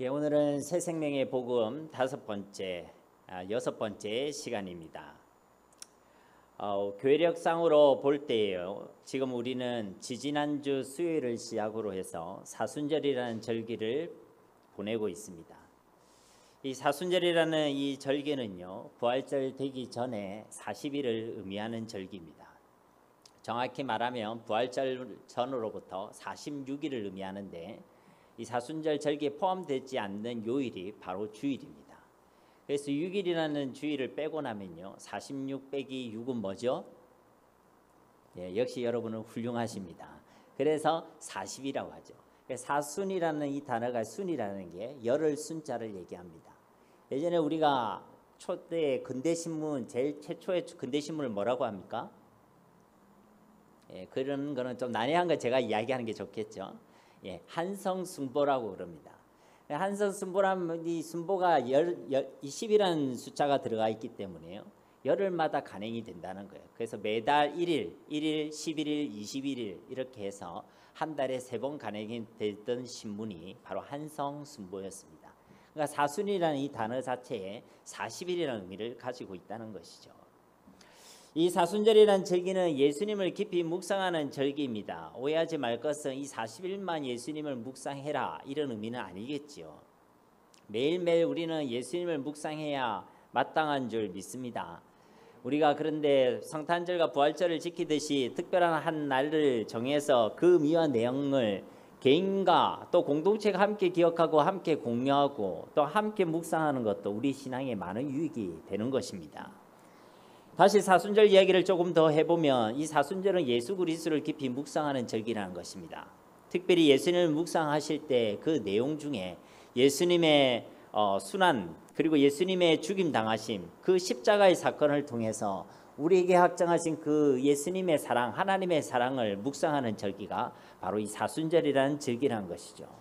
오늘은 새 생명의 복음 여섯 번째 시간입니다. 교회력상으로 볼 때예요. 지금 우리는 지지난주 수요일을 시작으로 해서 사순절이라는 절기를 보내고 있습니다. 이 사순절이라는 이 절기는요, 부활절 되기 전에 40일을 의미하는 절기입니다. 정확히 말하면 부활절 전으로부터 46일을 의미하는데, 이 사순절 절기에 포함되지 않는 요일이 바로 주일입니다. 그래서 6일이라는 주일을 빼고 나면요, 46 빼기 6은 뭐죠? 역시 여러분은 훌륭하십니다. 그래서 40이라고 하죠. 사순이라는 이 단어가, 순이라는 게 열흘 순자를 얘기합니다. 예전에 우리가 초대 근대신문, 제일 최초의 근대신문을 뭐라고 합니까? 그런 거는 좀 난해한 거 제가 이야기하는 게 좋겠죠. 한성순보라고 그럽니다. 한성순보라면 이 순보가 20이라는 숫자가 들어가 있기 때문에요, 열흘마다 간행이 된다는 거예요. 그래서 매달 1일, 11일, 21일 이렇게 해서 한 달에 3번 간행이 되던 신문이 바로 한성순보였습니다. 그러니까 사순이라는 이 단어 자체에 40일이라는 의미를 가지고 있다는 것이죠. 이 사순절이라는 절기는 예수님을 깊이 묵상하는 절기입니다. 오해하지 말 것은 이 40일만 예수님을 묵상해라 이런 의미는 아니겠지요. 매일매일 우리는 예수님을 묵상해야 마땅한 줄 믿습니다. 우리가 그런데 성탄절과 부활절을 지키듯이 특별한 한 날을 정해서 그 의미와 내용을 개인과 또 공동체가 함께 기억하고 함께 공유하고 또 함께 묵상하는 것도 우리 신앙에 많은 유익이 되는 것입니다. 다시 사순절 이야기를 조금 더 해보면, 이 사순절은 예수 그리스도를 깊이 묵상하는 절기라는 것입니다. 특별히 예수님을 묵상하실 때 그 내용 중에 예수님의 순환, 그리고 예수님의 죽임 당하심, 그 십자가의 사건을 통해서 우리에게 확정하신 그 예수님의 사랑, 하나님의 사랑을 묵상하는 절기가 바로 이 사순절이라는 절기라는 것이죠.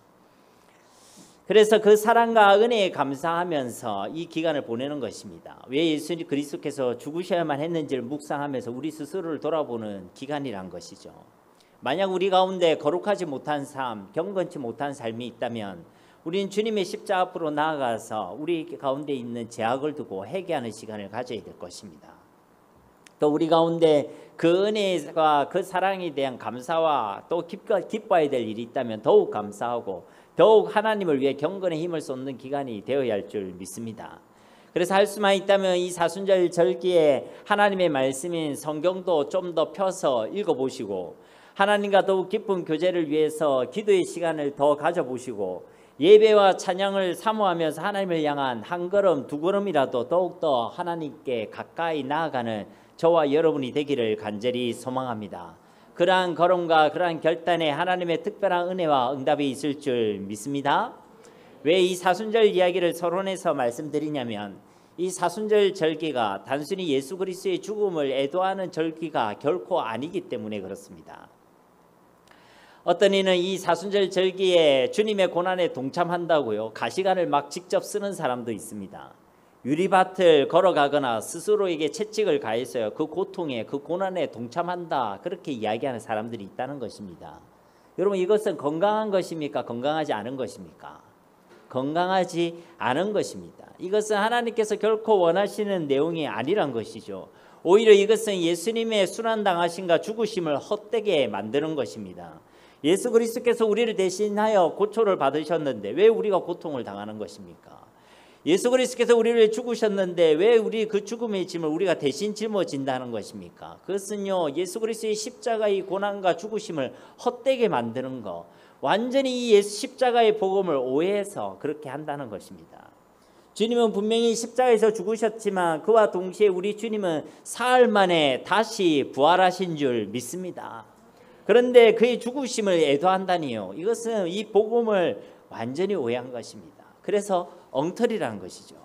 그래서 그 사랑과 은혜에 감사하면서 이 기간을 보내는 것입니다. 왜 예수 그리스도께서 죽으셔야만 했는지를 묵상하면서 우리 스스로를 돌아보는 기간이란 것이죠. 만약 우리 가운데 거룩하지 못한 삶, 경건치 못한 삶이 있다면 우리는 주님의 십자가 앞으로 나아가서 우리 가운데 있는 죄악을 두고 회개하는 시간을 가져야 될 것입니다. 또 우리 가운데 그 은혜와 그 사랑에 대한 감사와 또 기뻐야 될 일이 있다면 더욱 감사하고 더욱 하나님을 위해 경건의 힘을 쏟는 기간이 되어야 할 줄 믿습니다. 그래서 할 수만 있다면 이 사순절 절기에 하나님의 말씀인 성경도 좀 더 펴서 읽어보시고, 하나님과 더욱 깊은 교제를 위해서 기도의 시간을 더 가져보시고, 예배와 찬양을 사모하면서 하나님을 향한 한 걸음 두 걸음이라도 더욱더 하나님께 가까이 나아가는 저와 여러분이 되기를 간절히 소망합니다. 그러한 걸음과 그러한 결단에 하나님의 특별한 은혜와 응답이 있을 줄 믿습니다. 왜 이 사순절 이야기를 서론해서 말씀드리냐면, 이 사순절 절기가 단순히 예수 그리스도의 죽음을 애도하는 절기가 결코 아니기 때문에 그렇습니다. 어떤 이는 이 사순절 절기에 주님의 고난에 동참한다고요, 가시관을 막 직접 쓰는 사람도 있습니다. 유리밭을 걸어가거나 스스로에게 채찍을 가해서요, 그 고통에, 그 고난에 동참한다, 그렇게 이야기하는 사람들이 있다는 것입니다. 여러분, 이것은 건강한 것입니까? 건강하지 않은 것입니까? 건강하지 않은 것입니다. 이것은 하나님께서 결코 원하시는 내용이 아니란 것이죠. 오히려 이것은 예수님의 순환당하심과 죽으심을 헛되게 만드는 것입니다. 예수 그리스도께서 우리를 대신하여 고초를 받으셨는데 왜 우리가 고통을 당하는 것입니까? 예수 그리스도께서 우리를 죽으셨는데 왜 우리 그 죽음의 짐을 우리가 대신 짊어진다는 것입니까? 그것은요, 예수 그리스도의 십자가의 고난과 죽으심을 헛되게 만드는 것, 완전히 이 예수 십자가의 복음을 오해해서 그렇게 한다는 것입니다. 주님은 분명히 십자가에서 죽으셨지만 그와 동시에 우리 주님은 사흘 만에 다시 부활하신 줄 믿습니다. 그런데 그의 죽으심을 애도한다니요, 이것은 이 복음을 완전히 오해한 것입니다. 그래서 엉터리라는 것이죠.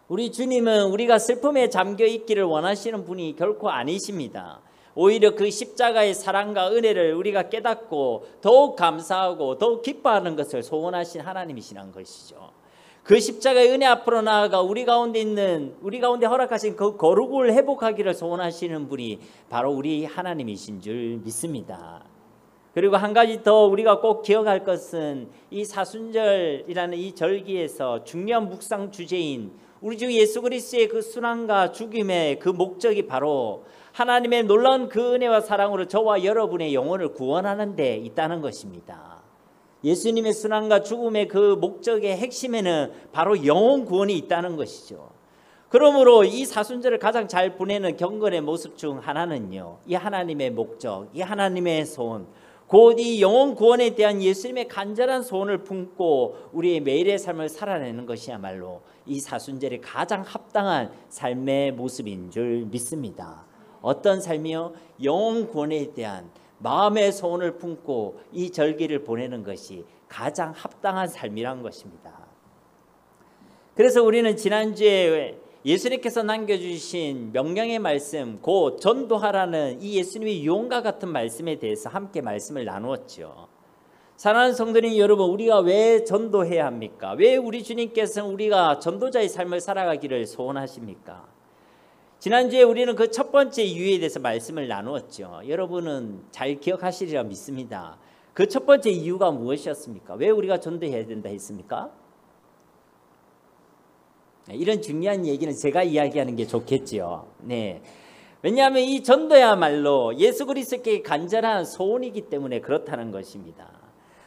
우리 주님은 우리가 슬픔에 잠겨 있기를 원하시는 분이 결코 아니십니다. 오히려 그 십자가의 사랑과 은혜를 우리가 깨닫고 더욱 감사하고 더욱 기뻐하는 것을 소원하신 하나님이시란 것이죠. 그 십자가의 은혜 앞으로 나아가 우리 가운데 허락하신 그 거룩을 회복하기를 소원하시는 분이 바로 우리 하나님이신 줄 믿습니다. 그리고 한 가지 더 우리가 꼭 기억할 것은 이 사순절이라는 이 절기에서 중요한 묵상 주제인 우리 주 예수 그리스도의 그 순환과 죽임의 그 목적이 바로 하나님의 놀라운 그 은혜와 사랑으로 저와 여러분의 영혼을 구원하는 데 있다는 것입니다. 예수님의 순환과 죽음의 그 목적의 핵심에는 바로 영혼 구원이 있다는 것이죠. 그러므로 이 사순절을 가장 잘 보내는 경건의 모습 중 하나는요, 이 하나님의 목적, 이 하나님의 소원, 곧 이 영혼 구원에 대한 예수님의 간절한 소원을 품고 우리의 매일의 삶을 살아내는 것이야말로 이 사순절의 가장 합당한 삶의 모습인 줄 믿습니다. 어떤 삶이요? 영혼 구원에 대한 마음의 소원을 품고 이 절기를 보내는 것이 가장 합당한 삶이란 것입니다. 그래서 우리는 지난주에 예수님께서 남겨주신 명령의 말씀, 곧 전도하라는 이 예수님의 유언과 같은 말씀에 대해서 함께 말씀을 나누었죠. 사랑하는 성도님 여러분, 우리가 왜 전도해야 합니까? 왜 우리 주님께서는 우리가 전도자의 삶을 살아가기를 소원하십니까? 지난주에 우리는 그 첫 번째 이유에 대해서 말씀을 나누었죠. 여러분은 잘 기억하시리라 믿습니다. 그 첫 번째 이유가 무엇이었습니까? 왜 우리가 전도해야 된다 했습니까? 이런 중요한 얘기는 제가 이야기하는 게 좋겠지요. 네. 왜냐하면 이 전도야말로 예수 그리스도께 간절한 소원이기 때문에 그렇다는 것입니다.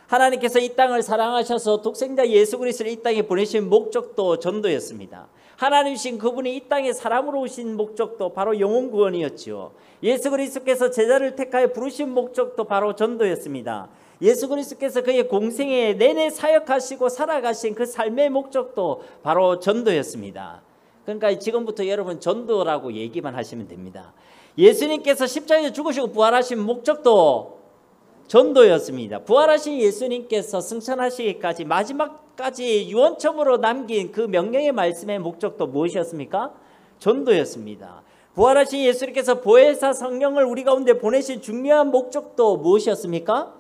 하나님께서 이 땅을 사랑하셔서 독생자 예수 그리스도를 이 땅에 보내신 목적도 전도였습니다. 하나님이신 그분이 이 땅에 사람으로 오신 목적도 바로 영혼 구원이었지요. 예수 그리스도께서 제자를 택하여 부르신 목적도 바로 전도였습니다. 예수 그리스도께서 그의 공생에 내내 사역하시고 살아가신 그 삶의 목적도 바로 전도였습니다. 그러니까 지금부터 여러분 전도라고 얘기만 하시면 됩니다. 예수님께서 십자가에 죽으시고 부활하신 목적도 전도였습니다. 부활하신 예수님께서 승천하시기까지 마지막까지 유언첨으로 남긴 그 명령의 말씀의 목적도 무엇이었습니까? 전도였습니다. 부활하신 예수님께서 보혜사 성령을 우리 가운데 보내신 중요한 목적도 무엇이었습니까?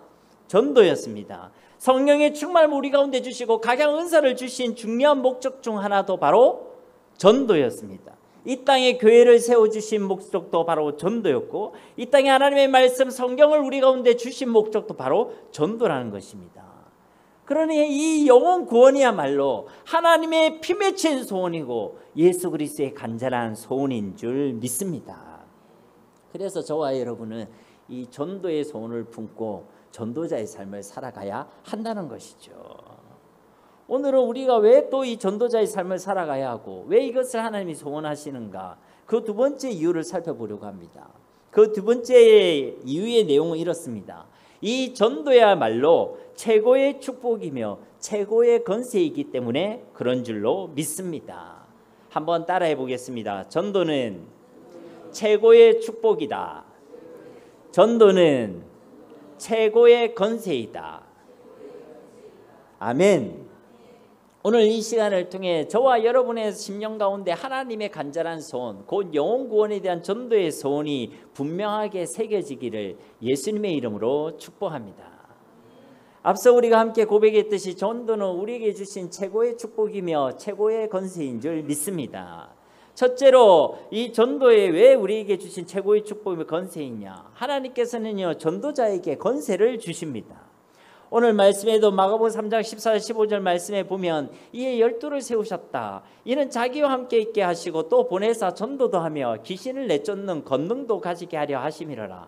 전도였습니다. 성령의 충만을 우리 가운데 주시고 각양 은사를 주신 중요한 목적 중 하나도 바로 전도였습니다. 이 땅에 교회를 세워주신 목적도 바로 전도였고, 이 땅에 하나님의 말씀 성경을 우리 가운데 주신 목적도 바로 전도라는 것입니다. 그러니 이 영혼 구원이야말로 하나님의 피 맺힌 소원이고 예수 그리스도의 간절한 소원인 줄 믿습니다. 그래서 저와 여러분은 이 전도의 소원을 품고 전도자의 삶을 살아가야 한다는 것이죠. 오늘은 우리가 왜 또 이 전도자의 삶을 살아가야 하고 왜 이것을 하나님이 소원하시는가, 그 두 번째 이유를 살펴보려고 합니다. 그 두 번째 이유의 내용은 이렇습니다. 이 전도야말로 최고의 축복이며 최고의 권세이기 때문에 그런 줄로 믿습니다. 한번 따라해 보겠습니다. 전도는 최고의 축복이다. 전도는 최고의 권세이다. 아멘. 오늘 이 시간을 통해 저와 여러분의 심령 가운데 하나님의 간절한 소원, 곧 영혼 구원에 대한 전도의 소원이 분명하게 새겨지기를 예수님의 이름으로 축복합니다. 앞서 우리가 함께 고백했듯이 전도는 우리에게 주신 최고의 축복이며 최고의 권세인 줄 믿습니다. 첫째로 이 전도에 왜 우리에게 주신 최고의 축복이며 권세이냐, 하나님께서는요 전도자에게 권세를 주십니다. 오늘 말씀에도 마가복음 3장 14절 15절 말씀에 보면 이에 12를 세우셨다. 이는 자기와 함께 있게 하시고 또 보내사 전도도 하며 귀신을 내쫓는 권능도 가지게 하려 하심이로라.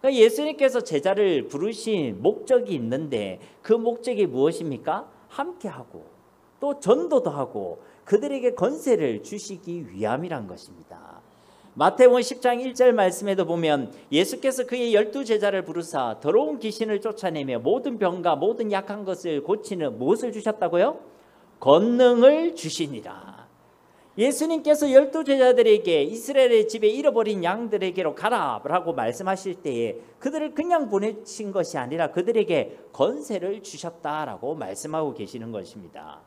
그러니까 예수님께서 제자를 부르신 목적이 있는데 그 목적이 무엇입니까? 함께하고 또 전도도 하고 그들에게 권세를 주시기 위함이란 것입니다. 마태복음 10장 1절 말씀에도 보면 예수께서 그의 12제자를 부르사 더러운 귀신을 쫓아내며 모든 병과 모든 약한 것을 고치는 무엇을 주셨다고요? 권능을 주시니라. 예수님께서 12제자들에게 이스라엘의 집에 잃어버린 양들에게로 가라라고 말씀하실 때에 그들을 그냥 보내신 것이 아니라 그들에게 권세를 주셨다라고 말씀하고 계시는 것입니다.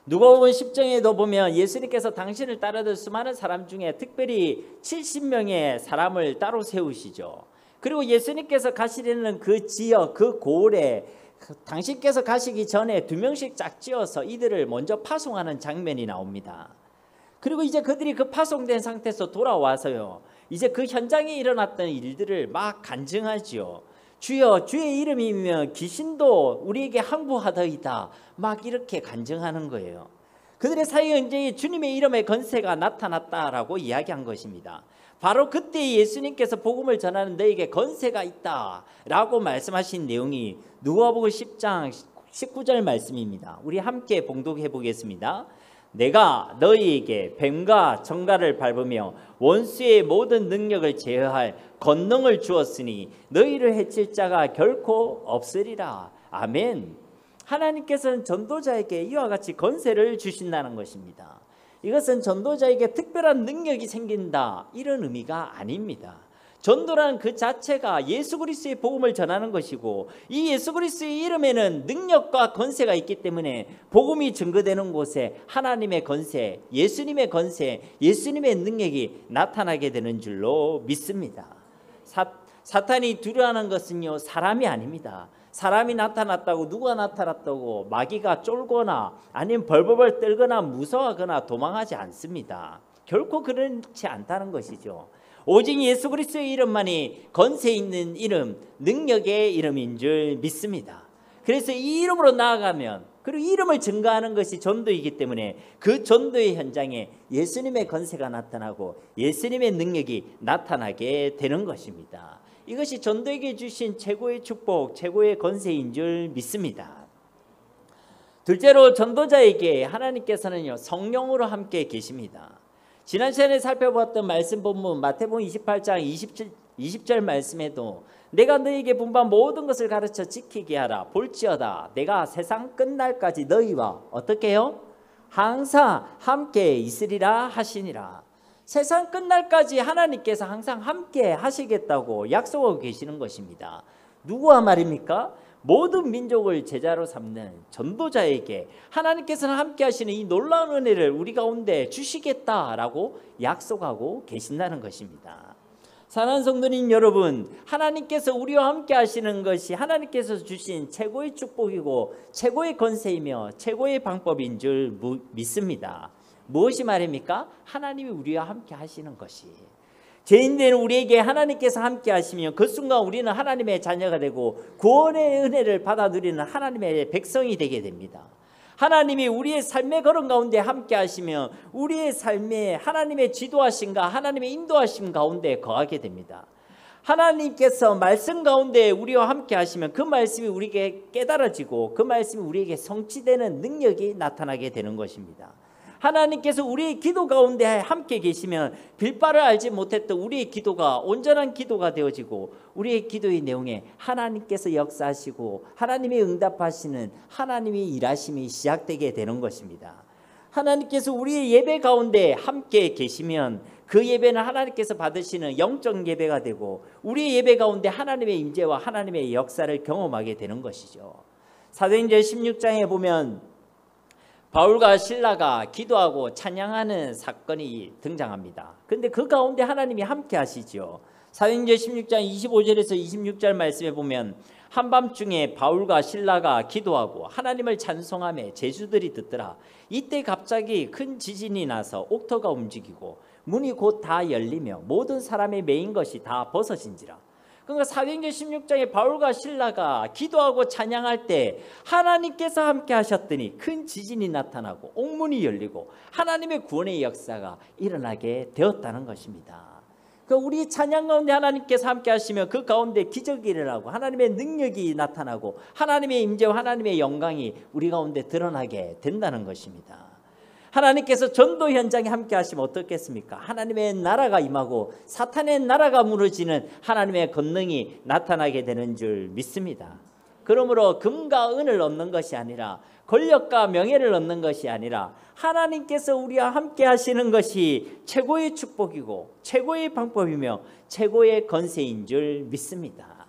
누가복음 10장에도 보면 예수님께서 당신을 따르던 수많은 사람 중에 특별히 70명의 사람을 따로 세우시죠. 그리고 예수님께서 가시려는 그 지역, 그 고을에 당신께서 가시기 전에 2명씩 짝지어서 이들을 먼저 파송하는 장면이 나옵니다. 그리고 이제 그들이 그 파송된 상태에서 돌아와서요, 이제 그 현장에 일어났던 일들을 막 간증하지요. 주여 주의 이름이면 귀신도 우리에게 항복하더이다. 막 이렇게 간증하는 거예요. 그들의 사이에 이제 주님의 이름의 건세가 나타났다라고 이야기한 것입니다. 바로 그때 예수님께서 복음을 전하는 너에게 건세가 있다라고 말씀하신 내용이 누가복음 10장 19절 말씀입니다. 우리 함께 봉독해 보겠습니다. 내가 너희에게 뱀과 정갈을 밟으며 원수의 모든 능력을 제어할 권능을 주었으니 너희를 해칠 자가 결코 없으리라. 아멘. 하나님께서는 전도자에게 이와 같이 권세를 주신다는 것입니다. 이것은 전도자에게 특별한 능력이 생긴다 이런 의미가 아닙니다. 전도라는 그 자체가 예수 그리스도의 복음을 전하는 것이고 이 예수 그리스도의 이름에는 능력과 권세가 있기 때문에 복음이 증거되는 곳에 하나님의 권세, 예수님의 권세, 예수님의 능력이 나타나게 되는 줄로 믿습니다. 사탄이 두려워하는 것은요 사람이 아닙니다. 사람이 나타났다고 누가 나타났다고 마귀가 쫄거나 아니면 벌벌벌 떨거나 무서워하거나 도망하지 않습니다. 결코 그렇지 않다는 것이죠. 오직 예수 그리스도의 이름만이 권세 있는 이름, 능력의 이름인 줄 믿습니다. 그래서 이 이름으로 나아가면 그리고 이름을 증거하는 것이 전도이기 때문에 그 전도의 현장에 예수님의 권세가 나타나고 예수님의 능력이 나타나게 되는 것입니다. 이것이 전도에게 주신 최고의 축복, 최고의 권세인 줄 믿습니다. 둘째로 전도자에게 하나님께서는요 성령으로 함께 계십니다. 지난 시간에 살펴보았던 말씀 본문 마태복음 28장 20절 말씀에도 내가 너희에게 분부한 모든 것을 가르쳐 지키게 하라. 볼지어다 내가 세상 끝날까지 너희와 어떻게 해요? 항상 함께 있으리라 하시니라. 세상 끝날까지 하나님께서 항상 함께 하시겠다고 약속하고 계시는 것입니다. 누구와 말입니까? 모든 민족을 제자로 삼는 전도자에게 하나님께서는 함께 하시는 이 놀라운 은혜를 우리 가운데 주시겠다라고 약속하고 계신다는 것입니다. 사랑하는 성도님 여러분, 하나님께서 우리와 함께 하시는 것이 하나님께서 주신 최고의 축복이고 최고의 권세이며 최고의 방법인 줄 믿습니다. 무엇이 말입니까? 하나님이 우리와 함께 하시는 것이. 죄인된 우리에게 하나님께서 함께 하시면 그 순간 우리는 하나님의 자녀가 되고 구원의 은혜를 받아 누리는 하나님의 백성이 되게 됩니다. 하나님이 우리의 삶의 걸음 가운데 함께 하시면 우리의 삶에 하나님의 지도하심과 하나님의 인도하심 가운데 거하게 됩니다. 하나님께서 말씀 가운데 우리와 함께 하시면 그 말씀이 우리에게 깨달아지고 그 말씀이 우리에게 성취되는 능력이 나타나게 되는 것입니다. 하나님께서 우리의 기도 가운데 함께 계시면 빌바를 알지 못했던 우리의 기도가 온전한 기도가 되어지고 우리의 기도의 내용에 하나님께서 역사하시고 하나님이 응답하시는 하나님의 일하심이 시작되게 되는 것입니다. 하나님께서 우리의 예배 가운데 함께 계시면 그 예배는 하나님께서 받으시는 영적 예배가 되고 우리의 예배 가운데 하나님의 임재와 하나님의 역사를 경험하게 되는 것이죠. 사도행전 16장에 보면 바울과 실라가 기도하고 찬양하는 사건이 등장합니다. 그런데 그 가운데 하나님이 함께 하시죠. 사도행전 16장 25절에서 26절 말씀에 보면 한밤중에 바울과 실라가 기도하고 하나님을 찬송하며 제수들이 듣더라. 이때 갑자기 큰 지진이 나서 옥토가 움직이고 문이 곧 다 열리며 모든 사람의 매인 것이 다 벗어진지라. 그러니까 사도행전 16장에 바울과 실라가 기도하고 찬양할 때 하나님께서 함께 하셨더니 큰 지진이 나타나고 옥문이 열리고 하나님의 구원의 역사가 일어나게 되었다는 것입니다. 그러니까 우리 찬양 가운데 하나님께서 함께 하시면 그 가운데 기적이 일어나고 하나님의 능력이 나타나고 하나님의 임재와 하나님의 영광이 우리 가운데 드러나게 된다는 것입니다. 하나님께서 전도 현장에 함께 하시면 어떻겠습니까? 하나님의 나라가 임하고 사탄의 나라가 무너지는 하나님의 권능이 나타나게 되는 줄 믿습니다. 그러므로 금과 은을 얻는 것이 아니라 권력과 명예를 얻는 것이 아니라 하나님께서 우리와 함께 하시는 것이 최고의 축복이고 최고의 방법이며 최고의 권세인 줄 믿습니다.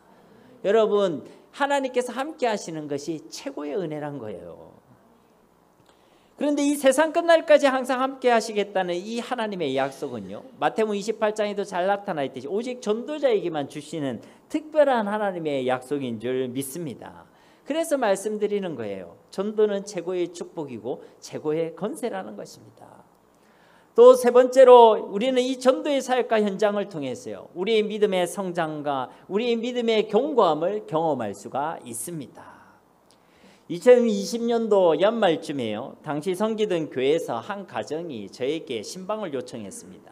여러분, 하나님께서 함께 하시는 것이 최고의 은혜란 거예요. 그런데 이 세상 끝날까지 항상 함께 하시겠다는 이 하나님의 약속은요, 마태복음 28장에도 잘 나타나 있듯이 오직 전도자에게만 주시는 특별한 하나님의 약속인 줄 믿습니다. 그래서 말씀드리는 거예요. 전도는 최고의 축복이고 최고의 권세라는 것입니다. 또 세 번째로 우리는 이 전도의 사역과 현장을 통해서요, 우리의 믿음의 성장과 우리의 믿음의 견고함을 경험할 수가 있습니다. 2020년도 연말쯤에요, 당시 섬기던 교회에서 한 가정이 저에게 신방을 요청했습니다.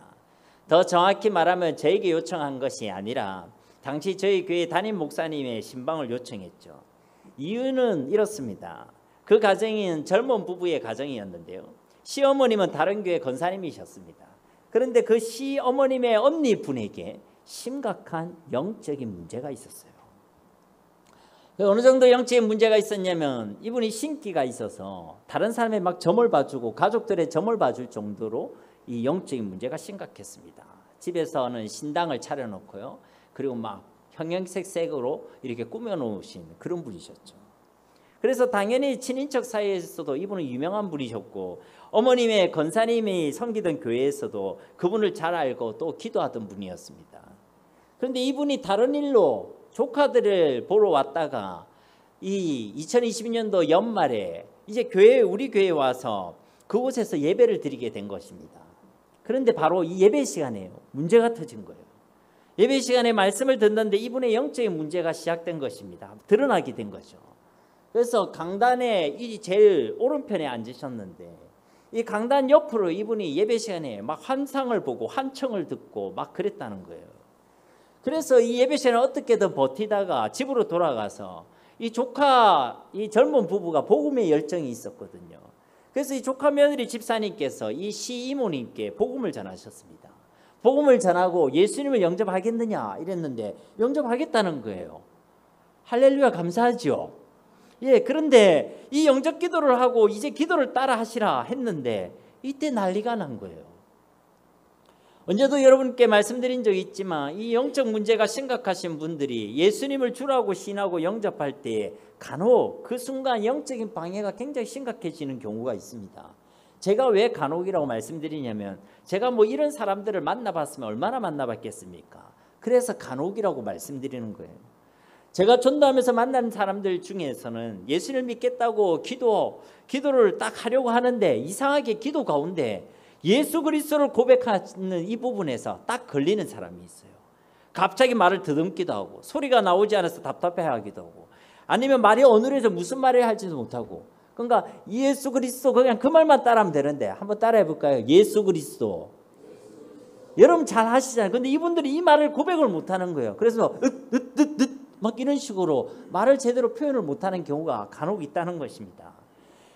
더 정확히 말하면 저에게 요청한 것이 아니라 당시 저희 교회 담임 목사님의 신방을 요청했죠. 이유는 이렇습니다. 그 가정은 젊은 부부의 가정이었는데요, 시어머님은 다른 교회 권사님이셨습니다. 그런데 그 시어머님의 언니분에게 심각한 영적인 문제가 있었어요. 어느 정도 영적인 문제가 있었냐면 이분이 신기가 있어서 다른 사람의 막 점을 봐주고 가족들의 점을 봐줄 정도로 이 영적인 문제가 심각했습니다. 집에서는 신당을 차려놓고요, 그리고 막 형형색색으로 이렇게 꾸며놓으신 그런 분이셨죠. 그래서 당연히 친인척 사이에서도 이분은 유명한 분이셨고, 어머님의 권사님이 섬기던 교회에서도 그분을 잘 알고 또 기도하던 분이었습니다. 그런데 이분이 다른 일로 조카들을 보러 왔다가 이 2022년도 연말에 이제 우리 교회에 와서 그곳에서 예배를 드리게 된 것입니다. 그런데 바로 이 예배 시간에 문제가 터진 거예요. 예배 시간에 말씀을 듣는데 이분의 영적인 문제가 시작된 것입니다. 드러나게 된 거죠. 그래서 강단에 이 제일 오른편에 앉으셨는데 이 강단 옆으로 이분이 예배 시간에 막 환상을 보고 환청을 듣고 막 그랬다는 거예요. 그래서 이 예배 시간에 어떻게든 버티다가 집으로 돌아가서 이 조카, 이 젊은 부부가 복음의 열정이 있었거든요. 그래서 이 조카 며느리 집사님께서 이 시이모님께 복음을 전하셨습니다. 복음을 전하고 예수님을 영접하겠느냐 이랬는데 영접하겠다는 거예요. 할렐루야, 감사하죠. 예, 그런데 이 영접 기도를 하고 이제 기도를 따라 하시라 했는데 이때 난리가 난 거예요. 언제도 여러분께 말씀드린 적이 있지만 이 영적 문제가 심각하신 분들이 예수님을 주라고 신하고 영접할 때 간혹 그 순간 영적인 방해가 굉장히 심각해지는 경우가 있습니다. 제가 왜 간혹이라고 말씀드리냐면 제가 뭐 이런 사람들을 만나봤으면 얼마나 만나봤겠습니까? 그래서 간혹이라고 말씀드리는 거예요. 제가 전도하면서 만난 사람들 중에서는 예수를 믿겠다고 기도를 딱 하려고 하는데 이상하게 기도 가운데 예수 그리스도를 고백하는 이 부분에서 딱 걸리는 사람이 있어요. 갑자기 말을 더듬기도 하고 소리가 나오지 않아서 답답해하기도 하고 아니면 말이 어눌해서 무슨 말을 할지도 못하고, 그러니까 예수 그리스도 그냥 그 말만 따라하면 되는데 한번 따라해 볼까요? 예수 그리스도. 여러분 잘 하시잖아요. 근데 이분들이 이 말을 고백을 못하는 거예요. 그래서 막 이런 식으로 말을 제대로 표현을 못하는 경우가 간혹 있다는 것입니다.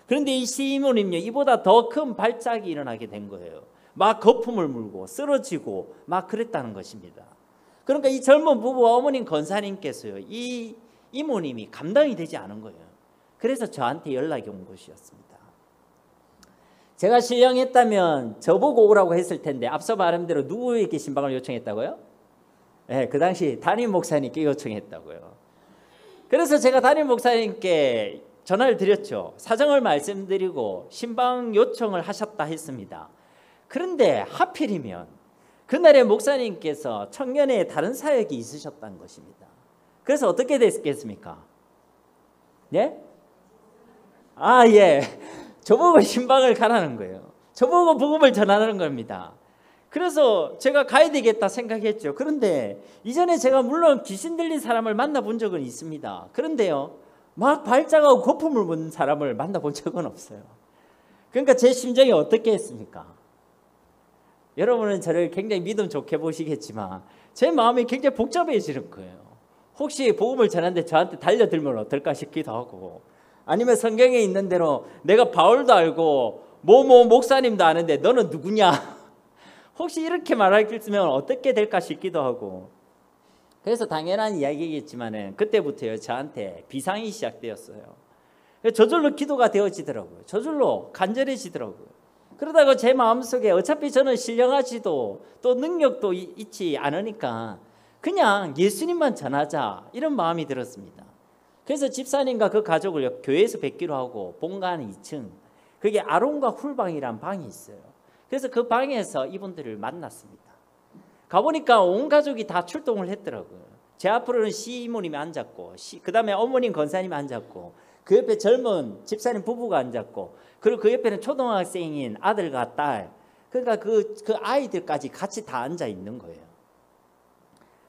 그런데 이 시몬님요, 이보다 더 큰 발작이 일어나게 된 거예요. 막 거품을 물고 쓰러지고 막 그랬다는 것입니다. 그러니까 이 젊은 부부와 어머님 권사님께서요, 이 이모님이 감당이 되지 않은 거예요. 그래서 저한테 연락이 온 것이었습니다. 제가 신령했다면 저보고 오라고 했을 텐데 앞서 말한 대로 누구에게 신방을 요청했다고요? 네, 그 당시 담임 목사님께 요청했다고요. 그래서 제가 담임 목사님께 전화를 드렸죠. 사정을 말씀드리고 신방 요청을 하셨다 했습니다. 그런데 하필이면 그날에 목사님께서 청년에 다른 사역이 있으셨다는 것입니다. 그래서 어떻게 됐겠습니까? 네? 예. 저보고 신방을 가라는 거예요. 저보고 복음을 전하는 겁니다. 그래서 제가 가야 되겠다 생각했죠. 그런데 이전에 제가 물론 귀신 들린 사람을 만나본 적은 있습니다. 그런데요, 막 발작하고 거품을 묻는 사람을 만나본 적은 없어요. 그러니까 제 심정이 어떻게 했습니까? 여러분은 저를 굉장히 믿음 좋게 보시겠지만 제 마음이 굉장히 복잡해지는 거예요. 혹시 복음을 전하는데 저한테 달려들면 어떨까 싶기도 하고, 아니면 성경에 있는 대로 내가 바울도 알고 뭐 목사님도 아는데 너는 누구냐? 혹시 이렇게 말하겠으면 어떻게 될까 싶기도 하고. 그래서 당연한 이야기겠지만은 그때부터요, 저한테 비상이 시작되었어요. 저절로 기도가 되어지더라고요. 저절로 간절해지더라고요. 그러다가 제 마음속에 어차피 저는 신령하지도 또 능력도 있지 않으니까 그냥 예수님만 전하자 이런 마음이 들었습니다. 그래서 집사님과 그 가족을 교회에서 뵙기로 하고 본관 2층, 그게 아론과 훌방이란 방이 있어요. 그래서 그 방에서 이분들을 만났습니다. 가보니까 온 가족이 다 출동을 했더라고요. 제 앞으로는 시이모님이 앉았고 그 다음에 어머님 권사님이 앉았고 그 옆에 젊은 집사님 부부가 앉았고, 그리고 그 옆에는 초등학생인 아들과 딸, 그러니까 그 아이들까지 같이 다 앉아 있는 거예요.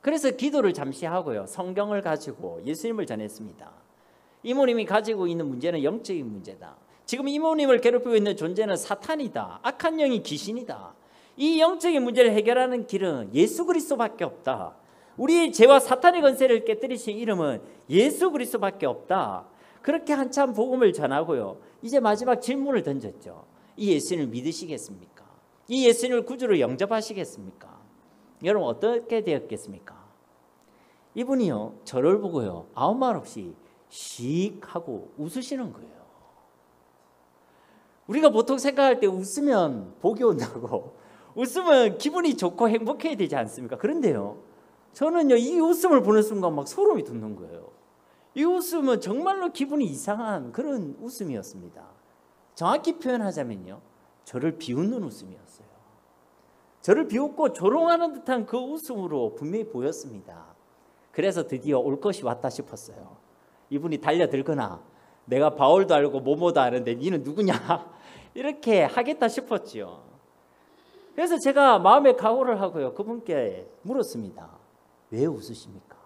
그래서 기도를 잠시 하고요. 성경을 가지고 예수님을 전했습니다. 이모님이 가지고 있는 문제는 영적인 문제다. 지금 이모님을 괴롭히고 있는 존재는 사탄이다. 악한 영이 귀신이다. 이 영적인 문제를 해결하는 길은 예수 그리스도밖에 없다. 우리의 죄와 사탄의 권세를 깨뜨리신 이름은 예수 그리스도밖에 없다. 그렇게 한참 복음을 전하고요. 이제 마지막 질문을 던졌죠. 이 예수님을 믿으시겠습니까? 이 예수님을 구주로 영접하시겠습니까? 여러분 어떻게 되었겠습니까? 이분이요 저를 보고요 아무 말 없이 씩 하고 웃으시는 거예요. 우리가 보통 생각할 때 웃으면 복이 온다고, 웃으면 기분이 좋고 행복해야 되지 않습니까? 그런데요 저는요 이 웃음을 보는 순간 막 소름이 돋는 거예요. 이 웃음은 정말로 기분이 이상한 그런 웃음이었습니다. 정확히 표현하자면요 저를 비웃는 웃음이었어요. 저를 비웃고 조롱하는 듯한 그 웃음으로 분명히 보였습니다. 그래서 드디어 올 것이 왔다 싶었어요. 이분이 달려들거나 내가 바울도 알고 모모도 아는데 니는 누구냐 이렇게 하겠다 싶었지요. 그래서 제가 마음의 각오를 하고요 그분께 물었습니다. 왜 웃으십니까?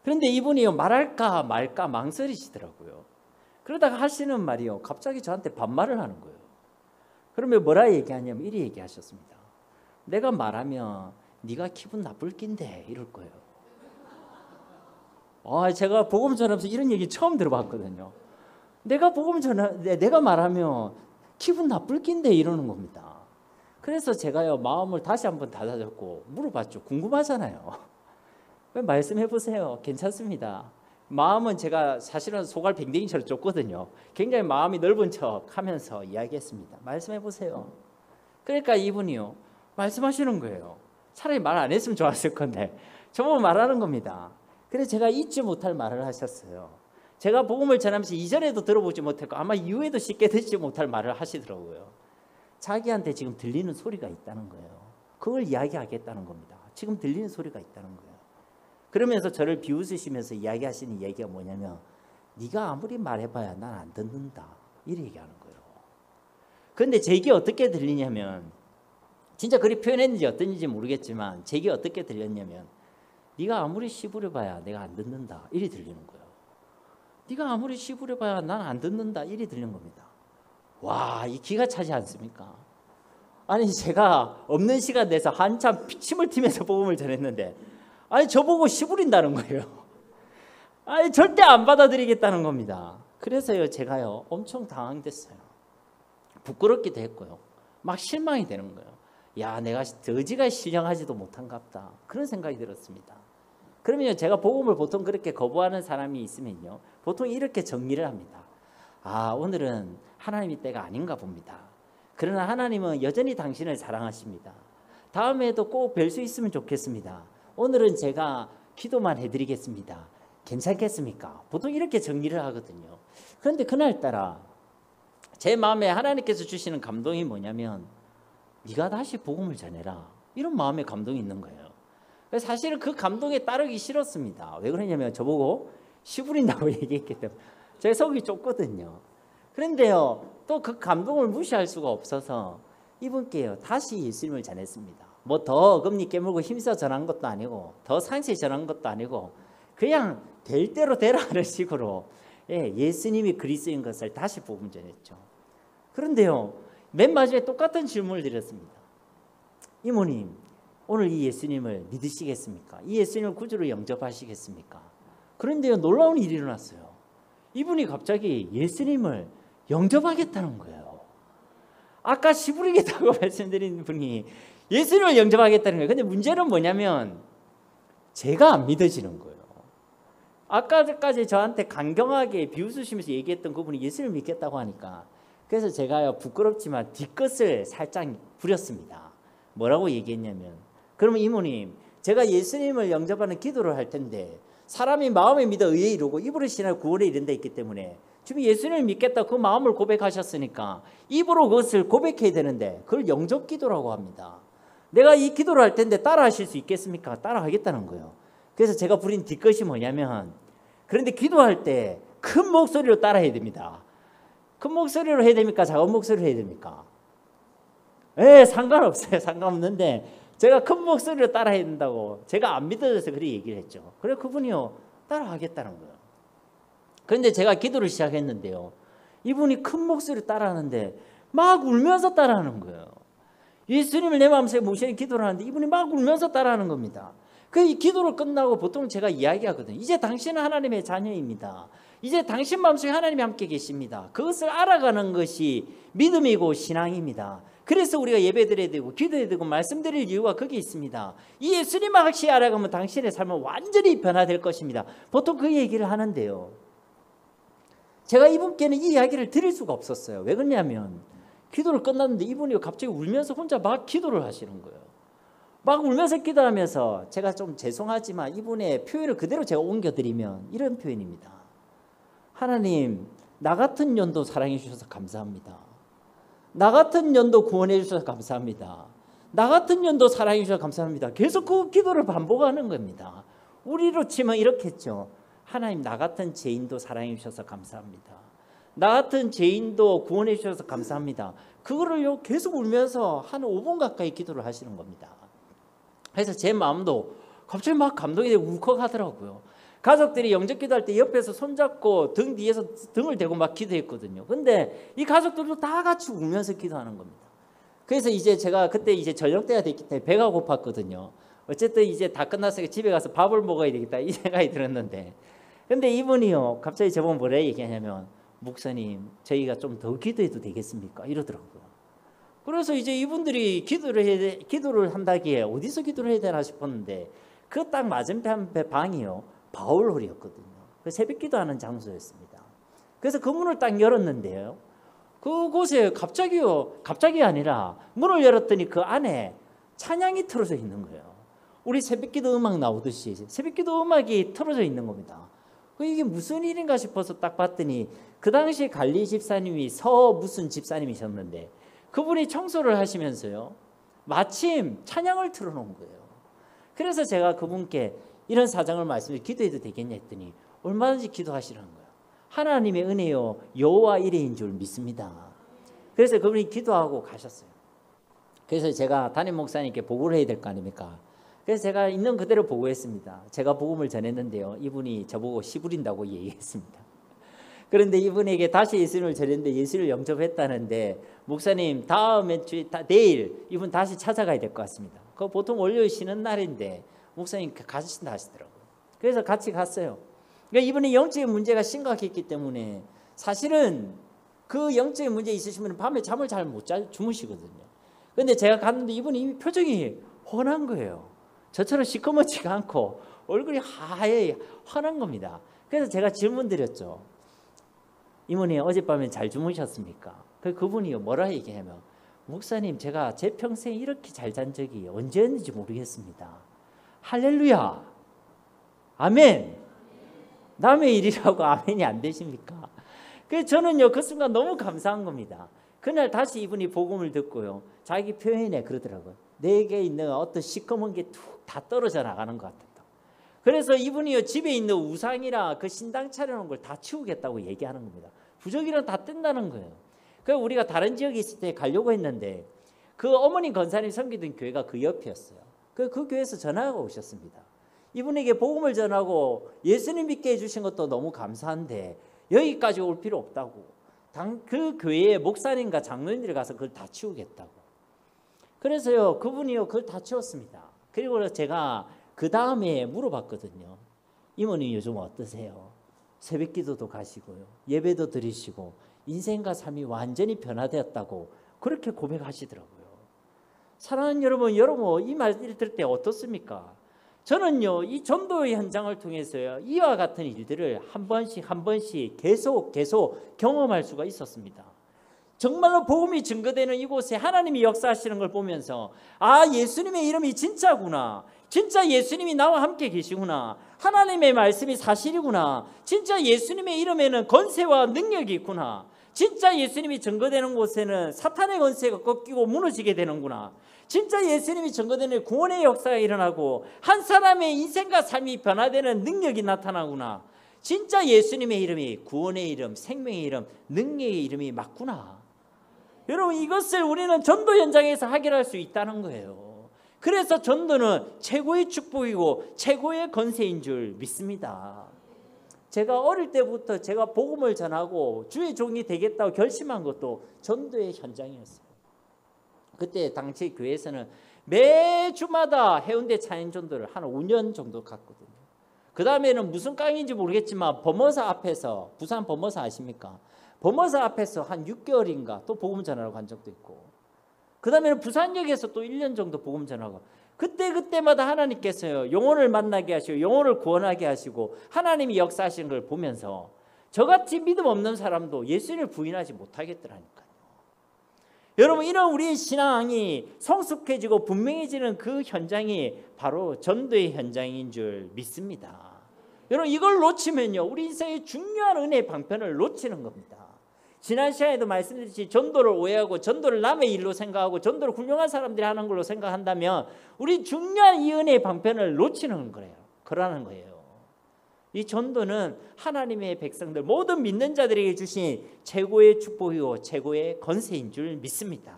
그런데 이분이요 말할까 말까 망설이시더라고요. 그러다가 하시는 말이요 갑자기 저한테 반말을 하는 거예요. 그러면 뭐라 얘기하냐면 이리 얘기하셨습니다. 내가 말하면 네가 기분 나쁠 낀데 이럴 거예요. 제가 복음 전하면서 이런 얘기 처음 들어봤거든요. 내가 내가 말하면 기분 나쁠 낀데 이러는 겁니다. 그래서 제가요 마음을 다시 한번 닫아줬고 물어봤죠. 궁금하잖아요. 말씀해 보세요. 괜찮습니다. 마음은 제가 사실은 소갈 뱅댕이처럼 좁거든요. 굉장히 마음이 넓은 척 하면서 이야기했습니다. 말씀해 보세요. 그러니까 이분이요 말씀하시는 거예요. 차라리 말 안 했으면 좋았을 건데 저보고 말하는 겁니다. 그래서 제가 잊지 못할 말을 하셨어요. 제가 복음을 전하면서 이전에도 들어보지 못했고 아마 이후에도 쉽게 듣지 못할 말을 하시더라고요. 자기한테 지금 들리는 소리가 있다는 거예요. 그걸 이야기하겠다는 겁니다. 지금 들리는 소리가 있다는 거예요. 그러면서 저를 비웃으시면서 이야기하시는 얘기가 뭐냐면 네가 아무리 말해봐야 난 안 듣는다 이렇게 얘기하는 거예요. 그런데 제 얘기 어떻게 들리냐면 진짜 그리 표현했는지 어떤지 모르겠지만 제 얘기 어떻게 들렸냐면 네가 아무리 씨부려봐야 내가 안 듣는다 이리 들리는 거예요. 네가 아무리 씨부려봐야 난 안 듣는다 이리 들리는 겁니다. 와, 이 기가 차지 않습니까? 아니 제가 없는 시간 내서 한참 침을 튀면서 복음을 전했는데 저보고 씨부린다는 거예요. 절대 안 받아들이겠다는 겁니다. 그래서요 제가요 엄청 당황됐어요. 부끄럽기도 했고요 막 실망이 되는 거예요. 야 내가 더지가 신령하지도 못한갑다 그런 생각이 들었습니다. 그러면 제가 복음을 보통 그렇게 거부하는 사람이 있으면요 보통 이렇게 정리를 합니다. 오늘은 하나님의 때가 아닌가 봅니다. 그러나 하나님은 여전히 당신을 사랑하십니다. 다음에도 꼭 뵐 수 있으면 좋겠습니다. 오늘은 제가 기도만 해드리겠습니다. 괜찮겠습니까? 보통 이렇게 정리를 하거든요. 그런데 그날따라 제 마음에 하나님께서 주시는 감동이 뭐냐면 네가 다시 복음을 전해라 이런 마음의 감동이 있는 거예요. 사실은 그 감동에 따르기 싫었습니다. 왜 그러냐면 저보고 씨부린다고 얘기했기 때문에 제 속이 좁거든요. 그런데요 또 그 감동을 무시할 수가 없어서 이분께요 다시 예수님을 전했습니다. 뭐 더 금리 깨물고 힘써 전한 것도 아니고 더 상세히 전한 것도 아니고 그냥 될 대로 되라 하는 식으로 예수님이 그리스도인 것을 다시 복음 전했죠. 그런데요 맨 마지막에 똑같은 질문을 드렸습니다. 이모님 오늘 이 예수님을 믿으시겠습니까? 이 예수님을 구주로 영접하시겠습니까? 그런데요 놀라운 일이 일어났어요. 이분이 갑자기 예수님을 영접하겠다는 거예요. 아까 씨부리겠다고 말씀드린 분이 예수님을 영접하겠다는 거예요. 근데 문제는 뭐냐면 제가 안 믿어지는 거예요. 아까까지 저한테 강경하게 비웃으시면서 얘기했던 그분이 예수님을 믿겠다고 하니까 그래서 제가요 부끄럽지만 뒷것을 살짝 부렸습니다. 뭐라고 얘기했냐면 그러면 이모님 제가 예수님을 영접하는 기도를 할 텐데 사람이 마음에 믿어 의에 이르고 입으로 신하여 구원에 이른다 데 있기 때문에 지금 예수님을 믿겠다 그 마음을 고백하셨으니까 입으로 그것을 고백해야 되는데 그걸 영접 기도라고 합니다. 내가 이 기도를 할 텐데 따라 하실 수 있겠습니까? 따라 하겠다는 거예요. 그래서 제가 부린 뒷것이 뭐냐면 그런데 기도할 때 큰 목소리로 따라 해야 됩니다. 큰 목소리로 해야 됩니까? 작은 목소리로 해야 됩니까? 예, 상관없어요. 상관없는데 제가 큰 목소리로 따라해야 된다고 제가 안 믿어져서 그렇게 얘기를 했죠. 그래 그분이요 따라하겠다는 거예요. 그런데 제가 기도를 시작했는데요, 이분이 큰 목소리로 따라하는데 막 울면서 따라하는 거예요. 예수님을 내 마음속에 모시는 기도를 하는데 이분이 막 울면서 따라하는 겁니다. 그 이 기도를 끝나고 보통 제가 이야기하거든요. 이제 당신은 하나님의 자녀입니다. 이제 당신 마음속에 하나님이 함께 계십니다. 그것을 알아가는 것이 믿음이고 신앙입니다. 그래서 우리가 예배드려야 되고 기도해야 되고 말씀드릴 이유가 거기 있습니다. 이 예수님을 확실히 알아가면 당신의 삶은 완전히 변화될 것입니다. 보통 그 얘기를 하는데요, 제가 이분께는 이 이야기를 드릴 수가 없었어요. 왜 그러냐면 기도를 끝났는데 이분이 갑자기 울면서 혼자 막 기도를 하시는 거예요. 막 울면서 기도하면서 제가 좀 죄송하지만 이분의 표현을 그대로 제가 옮겨드리면 이런 표현입니다. 하나님, 나 같은 년도 사랑해 주셔서 감사합니다. 나 같은 년도 구원해 주셔서 감사합니다. 나 같은 년도 사랑해 주셔서 감사합니다. 계속 그 기도를 반복하는 겁니다. 우리로 치면 이렇게 했죠. 하나님, 나 같은 죄인도 사랑해 주셔서 감사합니다. 나 같은 죄인도 구원해 주셔서 감사합니다. 그거를 계속 울면서 한 5분 가까이 기도를 하시는 겁니다. 그래서 제 마음도 갑자기 막 감동이 되고 울컥하더라고요. 가족들이 영접 기도할 때 옆에서 손잡고 등 뒤에서 등을 대고 막 기도했거든요. 근데 이 가족들도 다 같이 울면서 기도하는 겁니다. 그래서 이제 제가 그때 이제 저녁 때가 됐기 때문에 배가 고팠거든요. 어쨌든 이제 다 끝났으니까 집에 가서 밥을 먹어야 되겠다 이 생각이 들었는데, 근데 이분이요 갑자기 저보고 뭐라 얘기하냐면, 목사님 저희가 좀 더 기도해도 되겠습니까? 이러더라고요. 그래서 이제 이분들이 기도를 한다기에 어디서 기도를 해야 되나 싶었는데 그 딱 맞은편 방이요 바울홀이었거든요. 그 새벽 기도하는 장소였습니다. 그래서 그 문을 딱 열었는데요, 그곳에 갑자기 아니라 문을 열었더니 그 안에 찬양이 틀어져 있는 거예요. 우리 새벽기도 음악 나오듯이 새벽기도 음악이 틀어져 있는 겁니다. 이게 무슨 일인가 싶어서 딱 봤더니 그 당시 갈리 집사님이 무슨 집사님이셨는데 그분이 청소를 하시면서요 마침 찬양을 틀어놓은 거예요. 그래서 제가 그분께 이런 사정을 말씀드려 기도해도 되겠냐 했더니 얼마든지 기도하시라는 거예요. 하나님의 은혜요 여호와 이레인 줄 믿습니다. 그래서 그분이 기도하고 가셨어요. 그래서 제가 담임 목사님께 보고를 해야 될 거 아닙니까? 그래서 제가 있는 그대로 보고했습니다. 제가 복음을 전했는데요, 이분이 저보고 씨 부린다고 얘기했습니다. 그런데 이분에게 다시 예수님을 전했는데 예수를 영접했다는데, 목사님 다음에 내일 이분 다시 찾아가야 될 것 같습니다. 그 보통 월요일 쉬는 날인데 목사님 가신다 하시더라고요. 그래서 같이 갔어요. 그러니까 이분이 영적인 문제가 심각했기 때문에 사실은 그 영적인 문제 있으신 분은 밤에 잠을 잘 못 주무시거든요. 그런데 제가 갔는데 이분이 이미 표정이 훤한 거예요. 저처럼 시커멓지가 않고 얼굴이 하얘 환한 겁니다. 그래서 제가 질문 드렸죠. 이모님 어젯밤에 잘 주무셨습니까? 그분이 뭐라 얘기하면, 목사님 제가 제 평생에 이렇게 잘 잔 적이 언제였는지 모르겠습니다. 할렐루야 아멘. 남의 일이라고 아멘이 안 되십니까? 그래서 저는요 그 순간 너무 감사한 겁니다. 그날 다시 이분이 복음을 듣고요 자기 표현에 그러더라고요. 내게 있는 어떤 시커먼 게 툭 다 떨어져 나가는 것 같다. 그래서 이분이요 집에 있는 우상이나 그 신당 차려놓은 걸 다 치우겠다고 얘기하는 겁니다. 부적이랑 다 뜬다는 거예요. 그래서 우리가 다른 지역에 있을 때 가려고 했는데 그 어머님 권사님 섬기던 교회가 그 옆이었어요. 그 교회에서 전화가 오셨습니다. 이분에게 복음을 전하고 예수님 믿게 해주신 것도 너무 감사한데 여기까지 올 필요 없다고, 그 교회의 목사님과 장로님들이 가서 그걸 다 치우겠다고. 그래서요 그분이요 그걸 다 치웠습니다. 그리고 제가 그 다음에 물어봤거든요. 이모님 요즘 어떠세요? 새벽 기도도 가시고요 예배도 드리시고 인생과 삶이 완전히 변화되었다고 그렇게 고백하시더라고요. 사랑하는 여러분 이 말을 들을 때 어떻습니까? 저는요 이 전도의 현장을 통해서요 이와 같은 일들을 한 번씩 계속 경험할 수가 있었습니다. 정말로 복음이 증거되는 이곳에 하나님이 역사하시는 걸 보면서, 아 예수님의 이름이 진짜구나, 진짜 예수님이 나와 함께 계시구나, 하나님의 말씀이 사실이구나, 진짜 예수님의 이름에는 권세와 능력이 있구나, 진짜 예수님이 증거되는 곳에는 사탄의 권세가 꺾이고 무너지게 되는구나, 진짜 예수님이 증거되는 구원의 역사가 일어나고 한 사람의 인생과 삶이 변화되는 능력이 나타나구나, 진짜 예수님의 이름이 구원의 이름, 생명의 이름, 능력의 이름이 맞구나. 여러분 이것을 우리는 전도 현장에서 해결할 수 있다는 거예요. 그래서 전도는 최고의 축복이고 최고의 권세인 줄 믿습니다. 제가 어릴 때부터 제가 복음을 전하고 주의 종이 되겠다고 결심한 것도 전도의 현장이었어요. 그때 당시 교회에서는 매주마다 해운대 차인전도를 한 5년 정도 갔거든요. 그 다음에는 무슨 강인지 모르겠지만 범어사 앞에서, 부산 범어사 아십니까? 범어사 앞에서 한 6개월인가 또 복음 전하러 간 적도 있고, 그 다음에는 부산역에서 또 1년 정도 복음 전하고, 그때마다 하나님께서요 영혼을 만나게 하시고 영혼을 구원하게 하시고 하나님이 역사하시는 걸 보면서 저같이 믿음 없는 사람도 예수님을 부인하지 못하겠더라니까요. 여러분 이런 우리의 신앙이 성숙해지고 분명해지는 그 현장이 바로 전도의 현장인 줄 믿습니다. 여러분 이걸 놓치면요 우리 인생의 중요한 은혜의 방편을 놓치는 겁니다. 지난 시간에도 말씀드렸듯이 전도를 오해하고 전도를 남의 일로 생각하고 전도를 훌륭한 사람들이 하는 걸로 생각한다면 우리 중요한 이 은혜의 방편을 놓치는 거예요. 그러는 거예요. 이 전도는 하나님의 백성들 모든 믿는 자들에게 주신 최고의 축복이고 최고의 권세인 줄 믿습니다.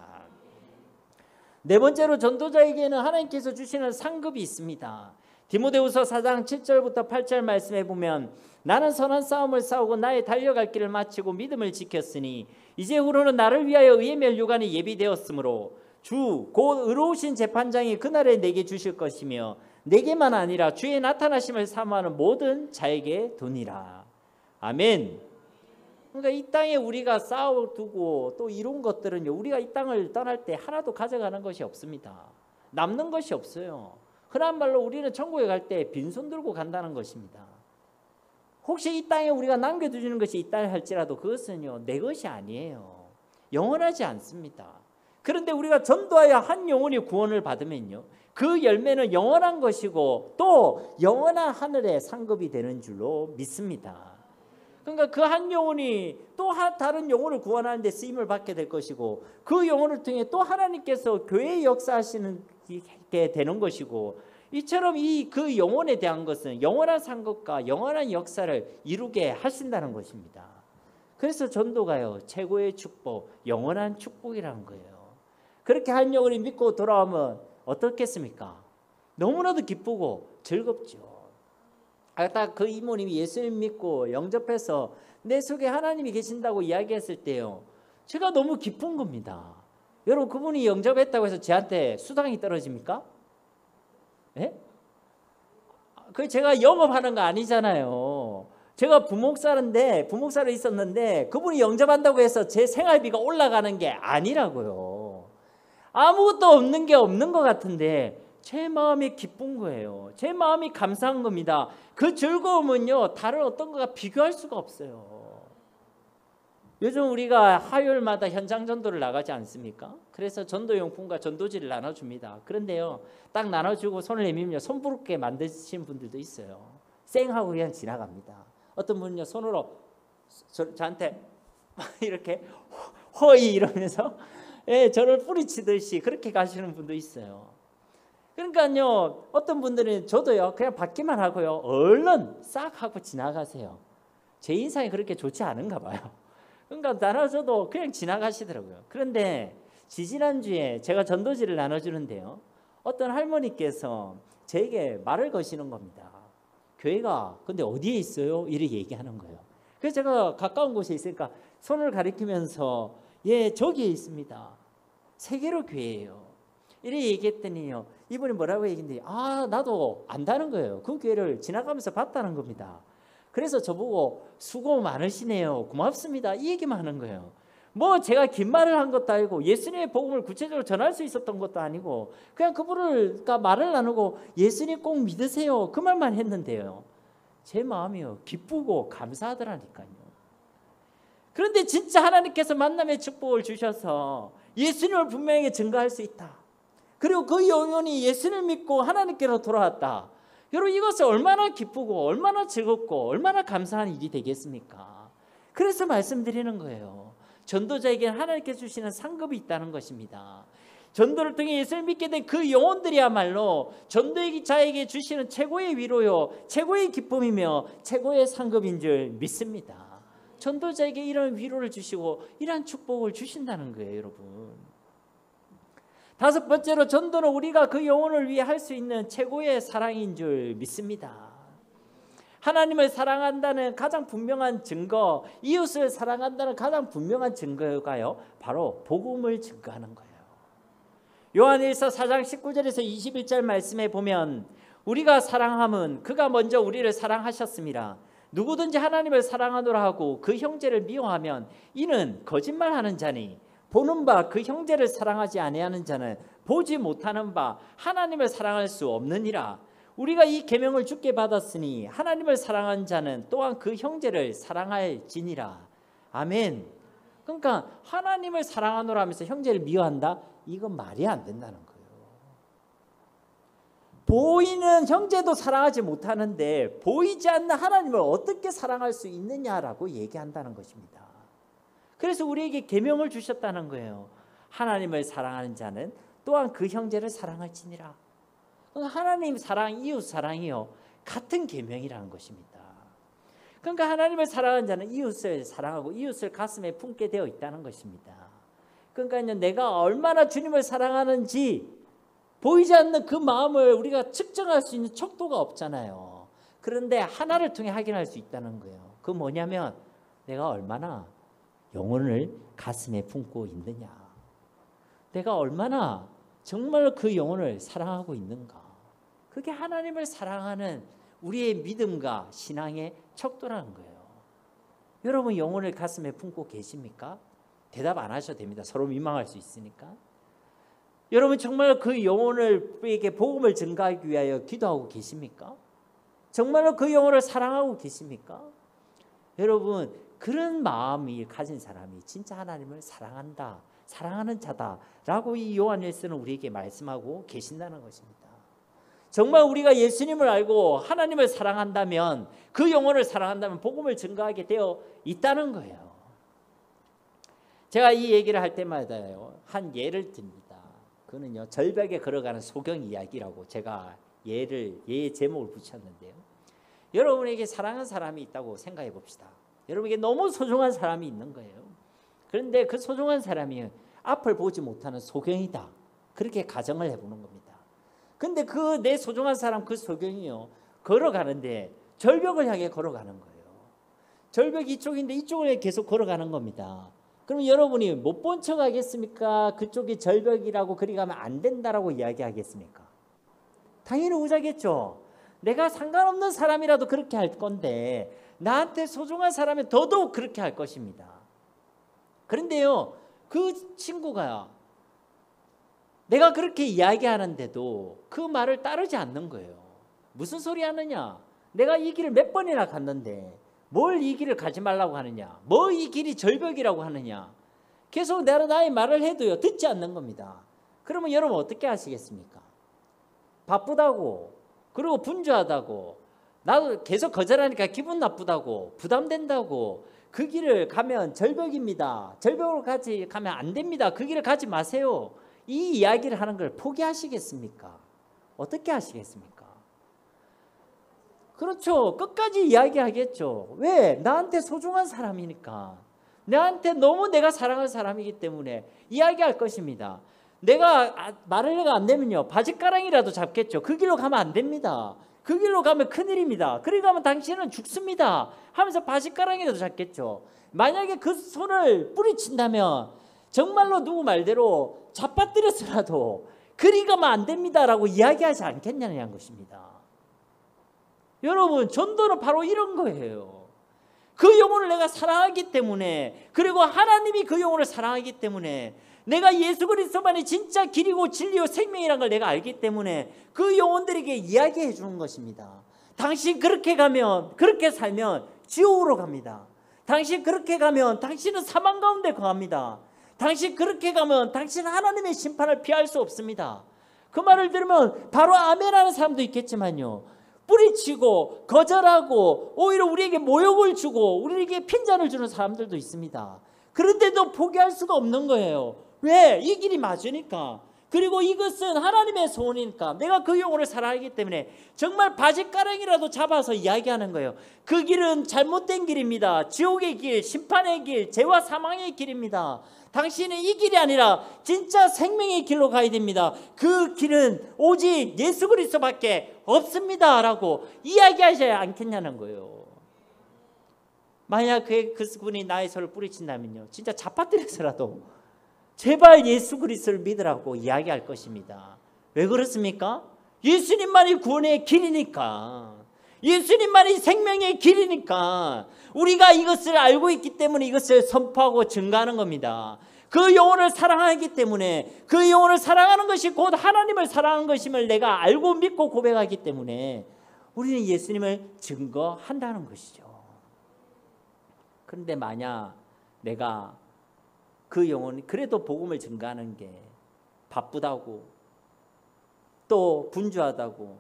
네 번째로 전도자에게는 하나님께서 주시는 상급이 있습니다. 디모데후서 4장 7절부터 8절 말씀해 보면 나는 선한 싸움을 싸우고 나의 달려갈 길을 마치고 믿음을 지켰으니 이제후로는 나를 위하여 의의 면류관이 예비되었으므로 주 곧 의로우신 재판장이 그날에 내게 주실 것이며 내게만 아니라 주의 나타나심을 사모하는 모든 자에게 두니라. 아멘. 그러니까 이 땅에 우리가 쌓아두고 또 이룬 것들은요 우리가 이 땅을 떠날 때 하나도 가져가는 것이 없습니다. 남는 것이 없어요. 흔한 말로 우리는 천국에 갈 때 빈손 들고 간다는 것입니다. 혹시 이 땅에 우리가 남겨두는 것이 있다 할지라도 그것은요 내 것이 아니에요. 영원하지 않습니다. 그런데 우리가 전도하여 한 영혼이 구원을 받으면요 그 열매는 영원한 것이고 또 영원한 하늘의 상급이 되는 줄로 믿습니다. 그러니까 그 한 영혼이 또 다른 영혼을 구원하는 데 쓰임을 받게 될 것이고 그 영혼을 통해 또 하나님께서 교회의 역사하시는 게 되는 것이고 이처럼 그 영혼에 대한 것은 영원한 상급과 영원한 역사를 이루게 하신다는 것입니다. 그래서 전도가요 최고의 축복, 영원한 축복이라는 거예요. 그렇게 한 영혼이 믿고 돌아오면 어떻겠습니까? 너무나도 기쁘고 즐겁죠. 딱 그 이모님이 예수님 믿고 영접해서 내 속에 하나님이 계신다고 이야기했을 때요 제가 너무 기쁜 겁니다. 여러분 그분이 영접했다고 해서 저한테 수당이 떨어집니까? 예? 그 제가 영업하는 거 아니잖아요. 제가 부목사로 있었는데 그분이 영접한다고 해서 제 생활비가 올라가는 게 아니라고요. 아무것도 없는 게 없는 것 같은데 제 마음이 기쁜 거예요. 제 마음이 감사한 겁니다. 그 즐거움은요 다른 어떤 거가 비교할 수가 없어요. 요즘 우리가 화요일마다 현장 전도를 나가지 않습니까? 그래서 전도용품과 전도지를 나눠줍니다. 그런데요 딱 나눠주고 손을 내밀면 손 부럽게 만드시는 분들도 있어요. 쌩하고 그냥 지나갑니다. 어떤 분은요 손으로 저한테 이렇게 허이 이러면서 저를 뿌리치듯이 그렇게 가시는 분도 있어요. 그러니까요 어떤 분들은 저도요 그냥 받기만 하고요 얼른 싹 하고 지나가세요. 제 인상이 그렇게 좋지 않은가 봐요. 그러니까 나눠줘도 그냥 지나가시더라고요. 그런데 지지난주에 제가 전도지를 나눠주는데요 어떤 할머니께서 저에게 말을 거시는 겁니다. 교회가 근데 어디에 있어요? 이렇게 얘기하는 거예요. 그래서 제가 가까운 곳에 있으니까 손을 가리키면서 예 저기에 있습니다. 세계로 교회예요. 이렇게 얘기했더니요 이분이 뭐라고 얘기했는데 나도 안다는 거예요. 그 교회를 지나가면서 봤다는 겁니다. 그래서 저보고 수고 많으시네요. 고맙습니다. 이 얘기만 하는 거예요. 뭐 제가 긴 말을 한 것도 아니고 예수님의 복음을 구체적으로 전할 수 있었던 것도 아니고 그냥 그분과 말을 나누고 예수님 꼭 믿으세요. 그 말만 했는데요. 제 마음이요 기쁘고 감사하더라니까요. 그런데 진짜 하나님께서 만남의 축복을 주셔서 예수님을 분명히 증거할 수 있다. 그리고 그 영혼이 예수님을 믿고 하나님께로 돌아왔다. 여러분 이것이 얼마나 기쁘고 얼마나 즐겁고 얼마나 감사한 일이 되겠습니까? 그래서 말씀드리는 거예요. 전도자에게는 하나님께서 주시는 상급이 있다는 것입니다. 전도를 통해 예수를 믿게 된 그 영혼들이야말로 전도자에게 주시는 최고의 위로요 최고의 기쁨이며 최고의 상급인 줄 믿습니다. 전도자에게 이런 위로를 주시고 이런 축복을 주신다는 거예요, 여러분. 다섯 번째로, 전도는 우리가 그 영혼을 위해 할 수 있는 최고의 사랑인 줄 믿습니다. 하나님을 사랑한다는 가장 분명한 증거, 이웃을 사랑한다는 가장 분명한 증거가요, 바로 복음을 증거하는 거예요. 요한일서 4장 19절에서 21절 말씀에 보면, 우리가 사랑함은 그가 먼저 우리를 사랑하셨습니다. 누구든지 하나님을 사랑하노라 하고 그 형제를 미워하면 이는 거짓말하는 자니, 보는 바 그 형제를 사랑하지 아니하는 자는 보지 못하는 바 하나님을 사랑할 수 없느니라. 우리가 이 계명을 주께 받았으니 하나님을 사랑하는 자는 또한 그 형제를 사랑할지니라. 아멘. 그러니까 하나님을 사랑하노라 하면서 형제를 미워한다? 이건 말이 안 된다는 거예요. 보이는 형제도 사랑하지 못하는데 보이지 않는 하나님을 어떻게 사랑할 수 있느냐라고 얘기한다는 것입니다. 그래서 우리에게 계명을 주셨다는 거예요. 하나님을 사랑하는 자는 또한 그 형제를 사랑할지니라. 하나님 사랑, 이웃 사랑이요, 같은 계명이라는 것입니다. 그러니까 하나님을 사랑하는 자는 이웃을 사랑하고 이웃을 가슴에 품게 되어 있다는 것입니다. 그러니까 내가 얼마나 주님을 사랑하는지 보이지 않는 그 마음을 우리가 측정할 수 있는 척도가 없잖아요. 그런데 하나를 통해 확인할 수 있다는 거예요. 그 뭐냐면 내가 얼마나 영혼을 가슴에 품고 있느냐, 내가 얼마나 정말 그 영혼을 사랑하고 있는가. 그게 하나님을 사랑하는 우리의 믿음과 신앙의 척도라는 거예요. 여러분 영혼을 가슴에 품고 계십니까? 대답 안 하셔도 됩니다. 서로 민망할 수 있으니까. 여러분 정말 그 영혼에게 복음을 증가하기 위하여 기도하고 계십니까? 정말로 그 영혼을 사랑하고 계십니까? 여러분 그런 마음이 가진 사람이 진짜 하나님을 사랑한다, 사랑하는 자다라고 이 요한일서는 우리에게 말씀하고 계신다는 것입니다. 정말 우리가 예수님을 알고 하나님을 사랑한다면, 그 영혼을 사랑한다면 복음을 증거하게 되어 있다는 거예요. 제가 이 얘기를 할 때마다요, 한 예를 듭니다. 그거는요, 절벽에 걸어가는 소경 이야기라고 제가 예의 제목을 붙였는데요. 여러분에게 사랑하는 사람이 있다고 생각해 봅시다. 여러분에게 너무 소중한 사람이 있는 거예요. 그런데 그 소중한 사람이 앞을 보지 못하는 소경이다, 그렇게 가정을 해보는 겁니다. 근데 그 내 소중한 사람, 그 소경이요, 걸어가는데 절벽을 향해 걸어가는 거예요. 절벽이 이쪽인데 이쪽을 계속 걸어가는 겁니다. 그럼 여러분이 못 본 척 하겠습니까? 그쪽이 절벽이라고 그리 가면 안 된다라고 이야기하겠습니까? 당연히 오자겠죠. 내가 상관없는 사람이라도 그렇게 할 건데 나한테 소중한 사람은 더더욱 그렇게 할 것입니다. 그런데요, 그 친구가 내가 그렇게 이야기하는데도 그 말을 따르지 않는 거예요. 무슨 소리 하느냐? 내가 이 길을 몇 번이나 갔는데 뭘 이 길을 가지 말라고 하느냐? 뭐 이 길이 절벽이라고 하느냐? 계속 내가 나의 말을 해도요, 듣지 않는 겁니다. 그러면 여러분 어떻게 하시겠습니까? 바쁘다고, 그리고 분주하다고, 나도 계속 거절하니까 기분 나쁘다고, 부담된다고, 그 길을 가면 절벽입니다, 절벽으로 가면 안 됩니다, 그 길을 가지 마세요, 이 이야기를 하는 걸 포기하시겠습니까? 어떻게 하시겠습니까? 그렇죠. 끝까지 이야기하겠죠. 왜? 나한테 소중한 사람이니까. 나한테 너무 내가 사랑하는 사람이기 때문에 이야기할 것입니다. 내가 말을 내가 안 되면요, 바짓가랑이라도 잡겠죠. 그 길로 가면 안 됩니다, 그 길로 가면 큰일입니다, 그리 가면 당신은 죽습니다 하면서 바짓가랑이라도 잡겠죠. 만약에 그 손을 뿌리친다면 정말로 누구 말대로 잡아뜨려서라도 그리 가면 안 됩니다라고 이야기하지 않겠냐는 것입니다. 여러분 전도는 바로 이런 거예요. 그 영혼을 내가 사랑하기 때문에, 그리고 하나님이 그 영혼을 사랑하기 때문에, 내가 예수 그리스도만이 진짜 길이고 진리요 생명이라는 걸 내가 알기 때문에 그 영혼들에게 이야기해 주는 것입니다. 당신 그렇게 가면, 그렇게 살면 지옥으로 갑니다. 당신 그렇게 가면 당신은 사망 가운데 거합니다. 당신 그렇게 가면 당신은 하나님의 심판을 피할 수 없습니다. 그 말을 들으면 바로 아멘하는 사람도 있겠지만요, 뿌리치고 거절하고 오히려 우리에게 모욕을 주고 우리에게 핀잔을 주는 사람들도 있습니다. 그런데도 포기할 수가 없는 거예요. 왜? 이 길이 맞으니까. 그리고 이것은 하나님의 소원이니까 내가 그 영혼을 사랑하기 때문에 정말 바짓가랑이라도 잡아서 이야기하는 거예요. 그 길은 잘못된 길입니다. 지옥의 길, 심판의 길, 죄와 사망의 길입니다. 당신은 이 길이 아니라 진짜 생명의 길로 가야 됩니다. 그 길은 오직 예수 그리스도밖에 없습니다 라고 이야기하셔야 않겠냐는 거예요. 만약 그분이 나의 소를 뿌리친다면요, 진짜 자빠뜨려서라도 제발 예수 그리스도를 믿으라고 이야기할 것입니다. 왜 그렇습니까? 예수님만이 구원의 길이니까, 예수님만이 생명의 길이니까 우리가 이것을 알고 있기 때문에 이것을 선포하고 증거하는 겁니다. 그 영혼을 사랑하기 때문에, 그 영혼을 사랑하는 것이 곧 하나님을 사랑하는 것임을 내가 알고 믿고 고백하기 때문에 우리는 예수님을 증거한다는 것이죠. 그런데 만약 내가 그 영혼이 그래도 복음을 증거하는 게 바쁘다고, 또 분주하다고,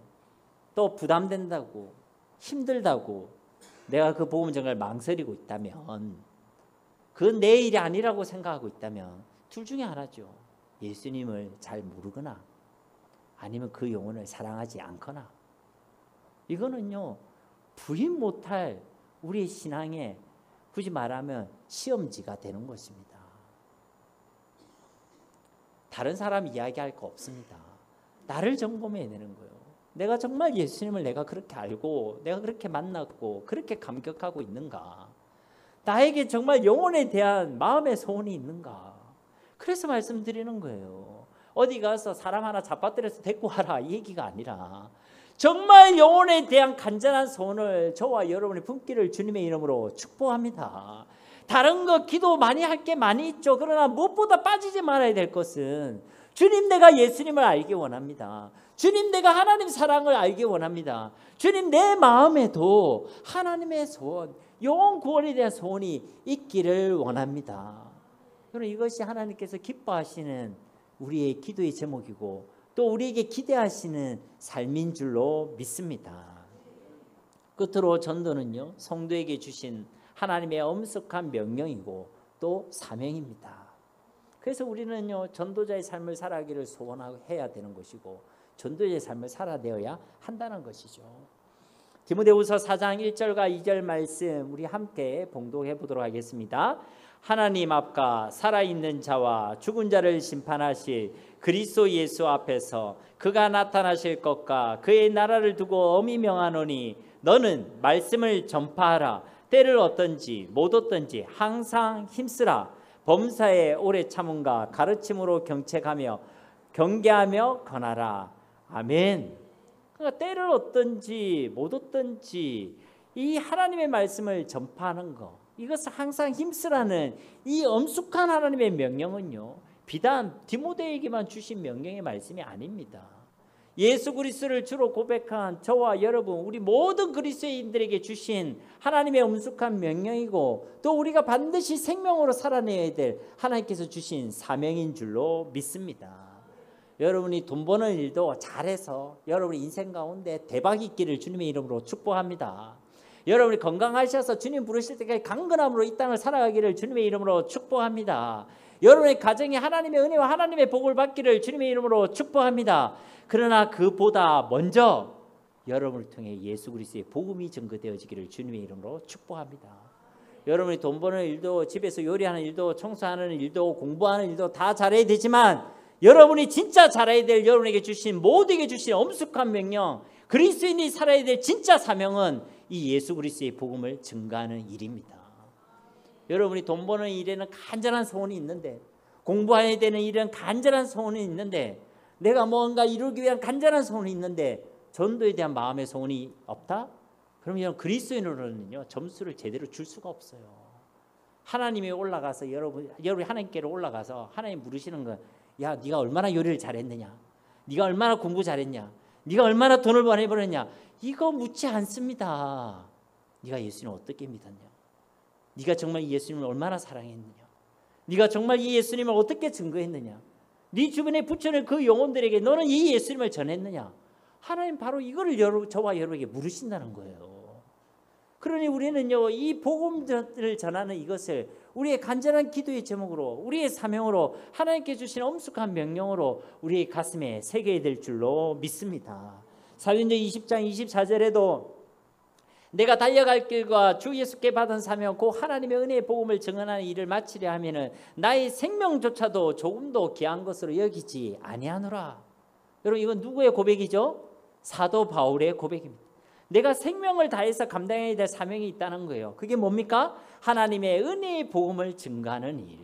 또 부담된다고, 힘들다고 내가 그 복음 증거를 망설이고 있다면, 그건 내 일이 아니라고 생각하고 있다면 둘 중에 하나죠. 예수님을 잘 모르거나 아니면 그 영혼을 사랑하지 않거나. 이거는요, 부인 못할 우리의 신앙의, 굳이 말하면 시험지가 되는 것입니다. 다른 사람 이야기할 거 없습니다. 나를 점검해야 되는 거예요. 내가 정말 예수님을 내가 그렇게 알고 내가 그렇게 만났고 그렇게 감격하고 있는가? 나에게 정말 영혼에 대한 마음의 소원이 있는가? 그래서 말씀드리는 거예요. 어디 가서 사람 하나 잡아들여서 데리고 와라 이 얘기가 아니라 정말 영혼에 대한 간절한 소원을 저와 여러분이 품기를 주님의 이름으로 축복합니다. 다른 거 기도 많이 할 게 많이 있죠. 그러나 무엇보다 빠지지 말아야 될 것은 주님, 내가 예수님을 알기 원합니다. 주님, 내가 하나님 사랑을 알기 원합니다. 주님, 내 마음에도 하나님의 소원, 영혼 구원에 대한 소원이 있기를 원합니다. 그럼 이것이 하나님께서 기뻐하시는 우리의 기도의 제목이고 또 우리에게 기대하시는 삶인 줄로 믿습니다. 끝으로 전도는요, 성도에게 주신 하나님의 엄숙한 명령이고 또 사명입니다. 그래서 우리는요, 전도자의 삶을 살아가기를 소원해야 되는 것이고 전도자의 삶을 살아내어야 한다는 것이죠. 디모데후서 4장 1절과 2절 말씀 우리 함께 봉독해 보도록 하겠습니다. 하나님 앞과 살아있는 자와 죽은 자를 심판하실 그리스도 예수 앞에서 그가 나타나실 것과 그의 나라를 두고 엄히 명하노니 너는 말씀을 전파하라. 때를 얻든지 못 얻든지 항상 힘쓰라. 범사에 오래 참음과 가르침으로 경계하며 권하라. 아멘. 그러니까 때를 얻든지 못 얻든지 이 하나님의 말씀을 전파하는 것, 이것을 항상 힘쓰라는 이 엄숙한 하나님의 명령은요, 비단 디모데에게만 주신 명령의 말씀이 아닙니다. 예수 그리스도를 주로 고백한 저와 여러분, 우리 모든 그리스도인들에게 주신 하나님의 엄숙한 명령이고 또 우리가 반드시 생명으로 살아내야 될 하나님께서 주신 사명인 줄로 믿습니다. 여러분이 돈 버는 일도 잘해서 여러분 인생 가운데 대박 있기를 주님의 이름으로 축복합니다. 여러분이 건강하셔서 주님 부르실 때까지 강건함으로 이 땅을 살아가기를 주님의 이름으로 축복합니다. 여러분의 가정이 하나님의 은혜와 하나님의 복을 받기를 주님의 이름으로 축복합니다. 그러나 그보다 먼저 여러분을 통해 예수 그리스도의 복음이 증거되어지기를 주님의 이름으로 축복합니다. 여러분이 돈 버는 일도, 집에서 요리하는 일도, 청소하는 일도, 공부하는 일도 다 잘해야 되지만 여러분이 진짜 잘해야 될, 여러분에게 주신, 모두에게 주신 엄숙한 명령, 그리스도인이 살아야 될 진짜 사명은 이 예수 그리스도의 복음을 증거하는 일입니다. 여러분이 돈 버는 일에는 간절한 소원이 있는데, 공부해야 되는 일에는 간절한 소원이 있는데, 내가 뭔가 이루기 위한 간절한 소원이 있는데 전도에 대한 마음의 소원이 없다? 그러면 그리스도인으로는요, 점수를 제대로 줄 수가 없어요. 하나님이 올라가서 여러분이 하나님께로 올라가서 하나님 물으시는 건, 야, 네가 얼마나 요리를 잘했느냐, 네가 얼마나 공부 잘했냐, 네가 얼마나 돈을 많이 벌었냐, 이거 묻지 않습니다. 네가 예수님을 어떻게 믿었냐, 네가 정말 이 예수님을 얼마나 사랑했느냐, 네가 정말 이 예수님을 어떻게 증거했느냐, 네 주변에 붙여놓은 그 영혼들에게 너는 이 예수님을 전했느냐. 하나님 바로 이거를 저와 여러분에게 물으신다는 거예요. 그러니 우리는요, 이 복음을 전하는 이것을 우리의 간절한 기도의 제목으로, 우리의 사명으로, 하나님께 주신 엄숙한 명령으로 우리의 가슴에 새겨야 될 줄로 믿습니다. 사도행전 20장 24절에도 내가 달려갈 길과 주 예수께 받은 사명 곧 하나님의 은혜의 복음을 증언하는 일을 마치려 하면은 나의 생명조차도 조금도 귀한 것으로 여기지 아니하노라. 여러분, 이건 누구의 고백이죠? 사도 바울의 고백입니다. 내가 생명을 다해서 감당해야 될 사명이 있다는 거예요. 그게 뭡니까? 하나님의 은혜의 복음을 증거하는 일.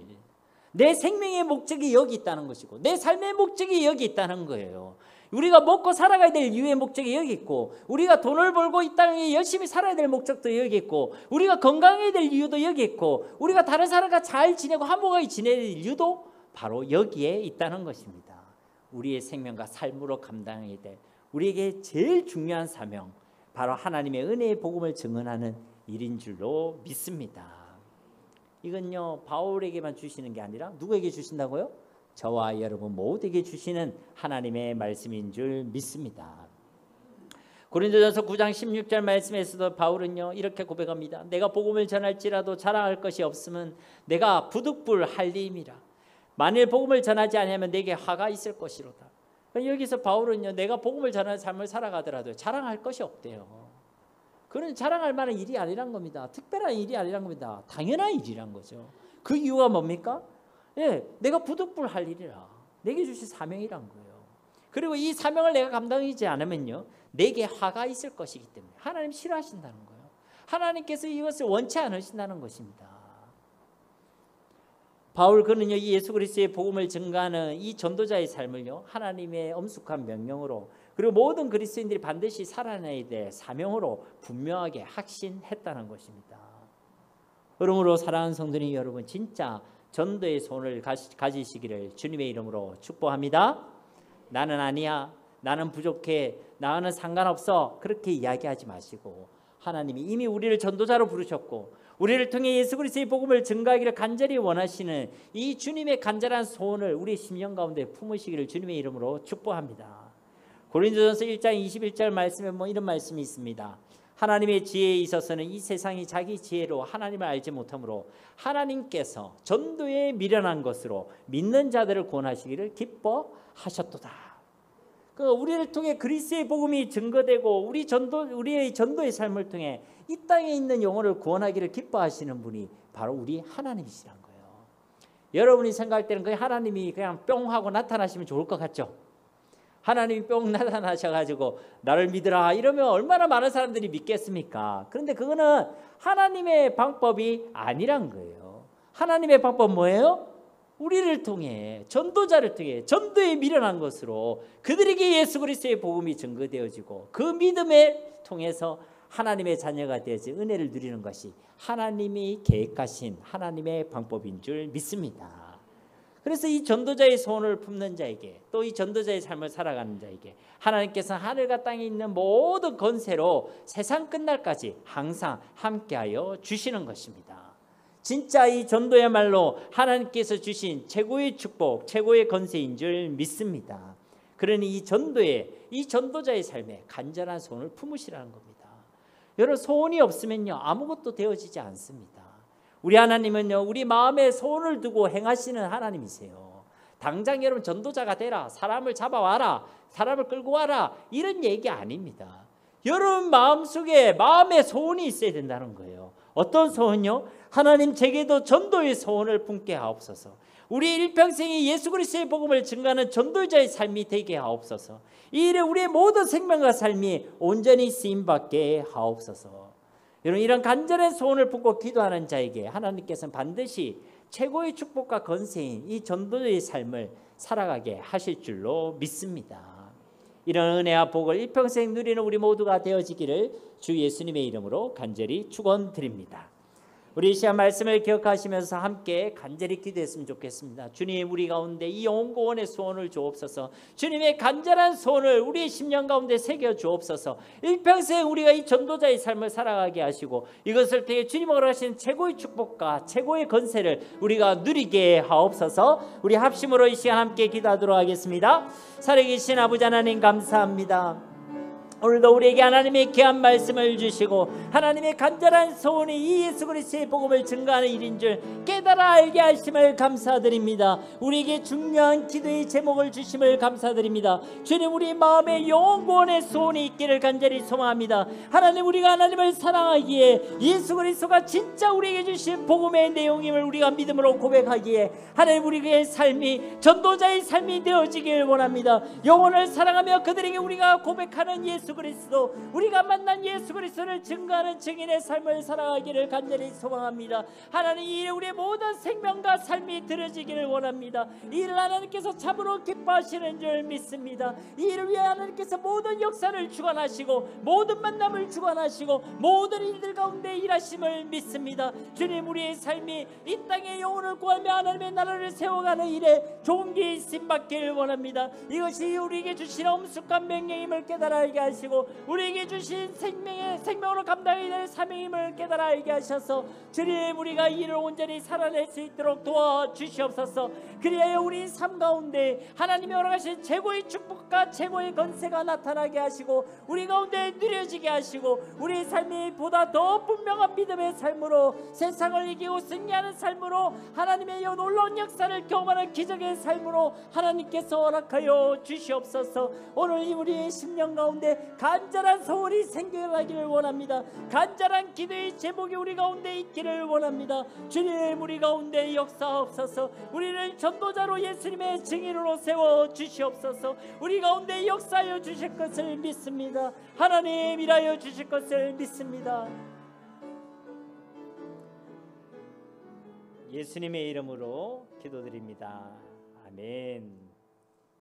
내 생명의 목적이 여기 있다는 것이고 내 삶의 목적이 여기 있다는 거예요. 우리가 먹고 살아가야 될 이유의 목적이 여기 있고, 우리가 돈을 벌고 이 땅에 열심히 살아야 될 목적도 여기 있고, 우리가 건강해야 될 이유도 여기 있고, 우리가 다른 사람과 잘 지내고 화목하게 지내야 될 이유도 바로 여기에 있다는 것입니다. 우리의 생명과 삶으로 감당해야 될 우리에게 제일 중요한 사명, 바로 하나님의 은혜의 복음을 증언하는 일인 줄로 믿습니다. 이건요, 바울에게만 주시는 게 아니라 누구에게 주신다고요? 저와 여러분 모두에게 주시는 하나님의 말씀인 줄 믿습니다. 고린도전서 9장 16절 말씀에서도 바울은요, 이렇게 고백합니다. 내가 복음을 전할지라도 자랑할 것이 없으면 내가 부득불할 리임이라. 만일 복음을 전하지 아니하면 내게 화가 있을 것이로다. 여기서 바울은요, 내가 복음을 전하는 삶을 살아가더라도 자랑할 것이 없대요. 그건 자랑할 만한 일이 아니란 겁니다. 특별한 일이 아니란 겁니다. 당연한 일이란 거죠. 그 이유가 뭡니까? 예, 내가 부득불할 일이라. 내게 주신 사명이란 거예요. 그리고 이 사명을 내가 감당하지 않으면요, 내게 화가 있을 것이기 때문에 하나님 싫어하신다는 거예요. 하나님께서 이것을 원치 않으신다는 것입니다. 바울 그는요, 이 예수 그리스도의 복음을 증거하는 이 전도자의 삶을요, 하나님의 엄숙한 명령으로, 그리고 모든 그리스도인들이 반드시 살아내야 될 사명으로 분명하게 확신했다는 것입니다. 그러므로 사랑하는 성도님 여러분, 진짜 전도의 손을 가지시기를 주님의 이름으로 축복합니다. 나는 아니야, 나는 부족해, 나는 상관없어, 그렇게 이야기하지 마시고, 하나님이 이미 우리를 전도자로 부르셨고 우리를 통해 예수 그리스도의 복음을 증거하기를 간절히 원하시는 이 주님의 간절한 소원을 우리 심령 가운데 품으시기를 주님의 이름으로 축복합니다. 고린도전서 1장 21절 말씀에 이런 말씀이 있습니다. 하나님의 지혜에 있어서는 이 세상이 자기 지혜로 하나님을 알지 못하므로 하나님께서 전도에 미련한 것으로 믿는 자들을 구원하시기를 기뻐하셨도다. 우리를 통해 그리스도의 복음이 증거되고 우리의 전도의 삶을 통해 이 땅에 있는 영혼을 구원하기를 기뻐하시는 분이 바로 우리 하나님이시란 거예요. 여러분이 생각할 때는 그 하나님이 그냥 뿅 하고 나타나시면 좋을 것 같죠? 하나님이 뿅 나타나셔가지고 나를 믿으라 이러면 얼마나 많은 사람들이 믿겠습니까? 그런데 그거는 하나님의 방법이 아니란 거예요. 하나님의 방법 뭐예요? 우리를 통해, 전도자를 통해 전도에 미련한 것으로 그들에게 예수 그리스도의 복음이 증거되어지고 그 믿음에 통해서 하나님의 자녀가 되어서 은혜를 누리는 것이 하나님이 계획하신 하나님의 방법인 줄 믿습니다. 그래서 이 전도자의 소원을 품는 자에게, 또 이 전도자의 삶을 살아가는 자에게 하나님께서 하늘과 땅에 있는 모든 권세로 세상 끝날까지 항상 함께하여 주시는 것입니다. 진짜 이 전도야말로 하나님께서 주신 최고의 축복, 최고의 권세인 줄 믿습니다. 그러니 이 전도자의 삶에 간절한 소원을 품으시라는 겁니다. 여러분, 소원이 없으면요, 아무것도 되어지지 않습니다. 우리 하나님은요, 우리 마음에 소원을 두고 행하시는 하나님이세요. 당장 여러분 전도자가 되라, 사람을 잡아와라, 사람을 끌고 와라, 이런 얘기 아닙니다. 여러분 마음에 소원이 있어야 된다는 거예요. 어떤 소원요? 하나님 제게도 전도의 소원을 품게 하옵소서. 우리 일평생이 예수 그리스도의 복음을 증거하는 전도자의 삶이 되게 하옵소서. 이 일에 우리의 모든 생명과 삶이 온전히 쓰임받게 하옵소서. 여러분, 이런 간절한 소원을 품고 기도하는 자에게 하나님께서는 반드시 최고의 축복과 권세인 이 전도자의 삶을 살아가게 하실 줄로 믿습니다. 이런 은혜와 복을 일평생 누리는 우리 모두가 되어지기를 주 예수님의 이름으로 간절히 축원드립니다. 우리 이 시간 말씀을 기억하시면서 함께 간절히 기도했으면 좋겠습니다. 주님, 우리 가운데 이 영원의 소원을 주옵소서. 주님의 간절한 소원을 우리의 심령 가운데 새겨 주옵소서. 일평생 우리가 이 전도자의 삶을 살아가게 하시고 이것을 통해 주님으로 하신 최고의 축복과 최고의 권세를 우리가 누리게 하옵소서. 우리 합심으로 이 시간 함께 기도하도록 하겠습니다. 살아계신 아버지 하나님 감사합니다. 오늘도 우리에게 하나님의 귀한 말씀을 주시고 하나님의 간절한 소원이 이 예수 그리스도의 복음을 증거하는 일인 줄 깨달아 알게 하심을 감사드립니다. 우리에게 중요한 기도의 제목을 주심을 감사드립니다. 주님, 우리 마음에 영원의 소원이 있기를 간절히 소망합니다. 하나님, 우리가 하나님을 사랑하기에 예수 그리스도가 진짜 우리에게 주신 복음의 내용임을 우리가 믿음으로 고백하기에 하나님, 우리의 삶이 전도자의 삶이 되어지길 원합니다. 영혼을 사랑하며 그들에게 우리가 고백하는 예수 그리스도, 우리가 만난 예수 그리스도를 증거하는 증인의 삶을 살아가기를 간절히 소망합니다. 하나님, 이 일에 우리의 모든 생명과 삶이 드려지기를 원합니다. 이 일을 하나님께서 참으로 기뻐하시는 줄 믿습니다. 이 일을 위해 하나님께서 모든 역사를 주관하시고 모든 만남을 주관하시고 모든 일들 가운데 일하심을 믿습니다. 주님, 우리의 삶이 이 땅에 영혼을 구하며 하나님의 나라를 세워가는 일에 종기 쓰임받기를 원합니다. 이것이 우리에게 주신 엄숙한 명령임을 깨달아 알게 하시고 우리에게 주신 생명으로 감당해야 될 사명임을 깨달아 알게 하셔서 주님, 우리가 이 일을 온전히 살아낼 수 있도록 도와주시옵소서. 그리하여 우리 삶 가운데 하나님이 허락하신 최고의 축복과 최고의 건세가 나타나게 하시고 우리 가운데 누려지게 하시고 우리의 삶이 보다 더 분명한 믿음의 삶으로 세상을 이기고 승리하는 삶으로 하나님의 놀라운 역사를 경험하는 기적의 삶으로 하나님께서 허락하여 주시옵소서. 오늘 우리의 심령 가운데 간절한 소원이 생겨나기를 원합니다. 간절한 기도의 제목이 우리 가운데 있기를 원합니다. 주님, 우리 가운데 역사하옵소서. 우리를 전도자로 예수님의 증인으로 세워 주시옵소서. 우리 가운데 역사하여 주실 것을 믿습니다. 하나님, 일하여 주실 것을 믿습니다. 예수님의 이름으로 기도드립니다. 아멘.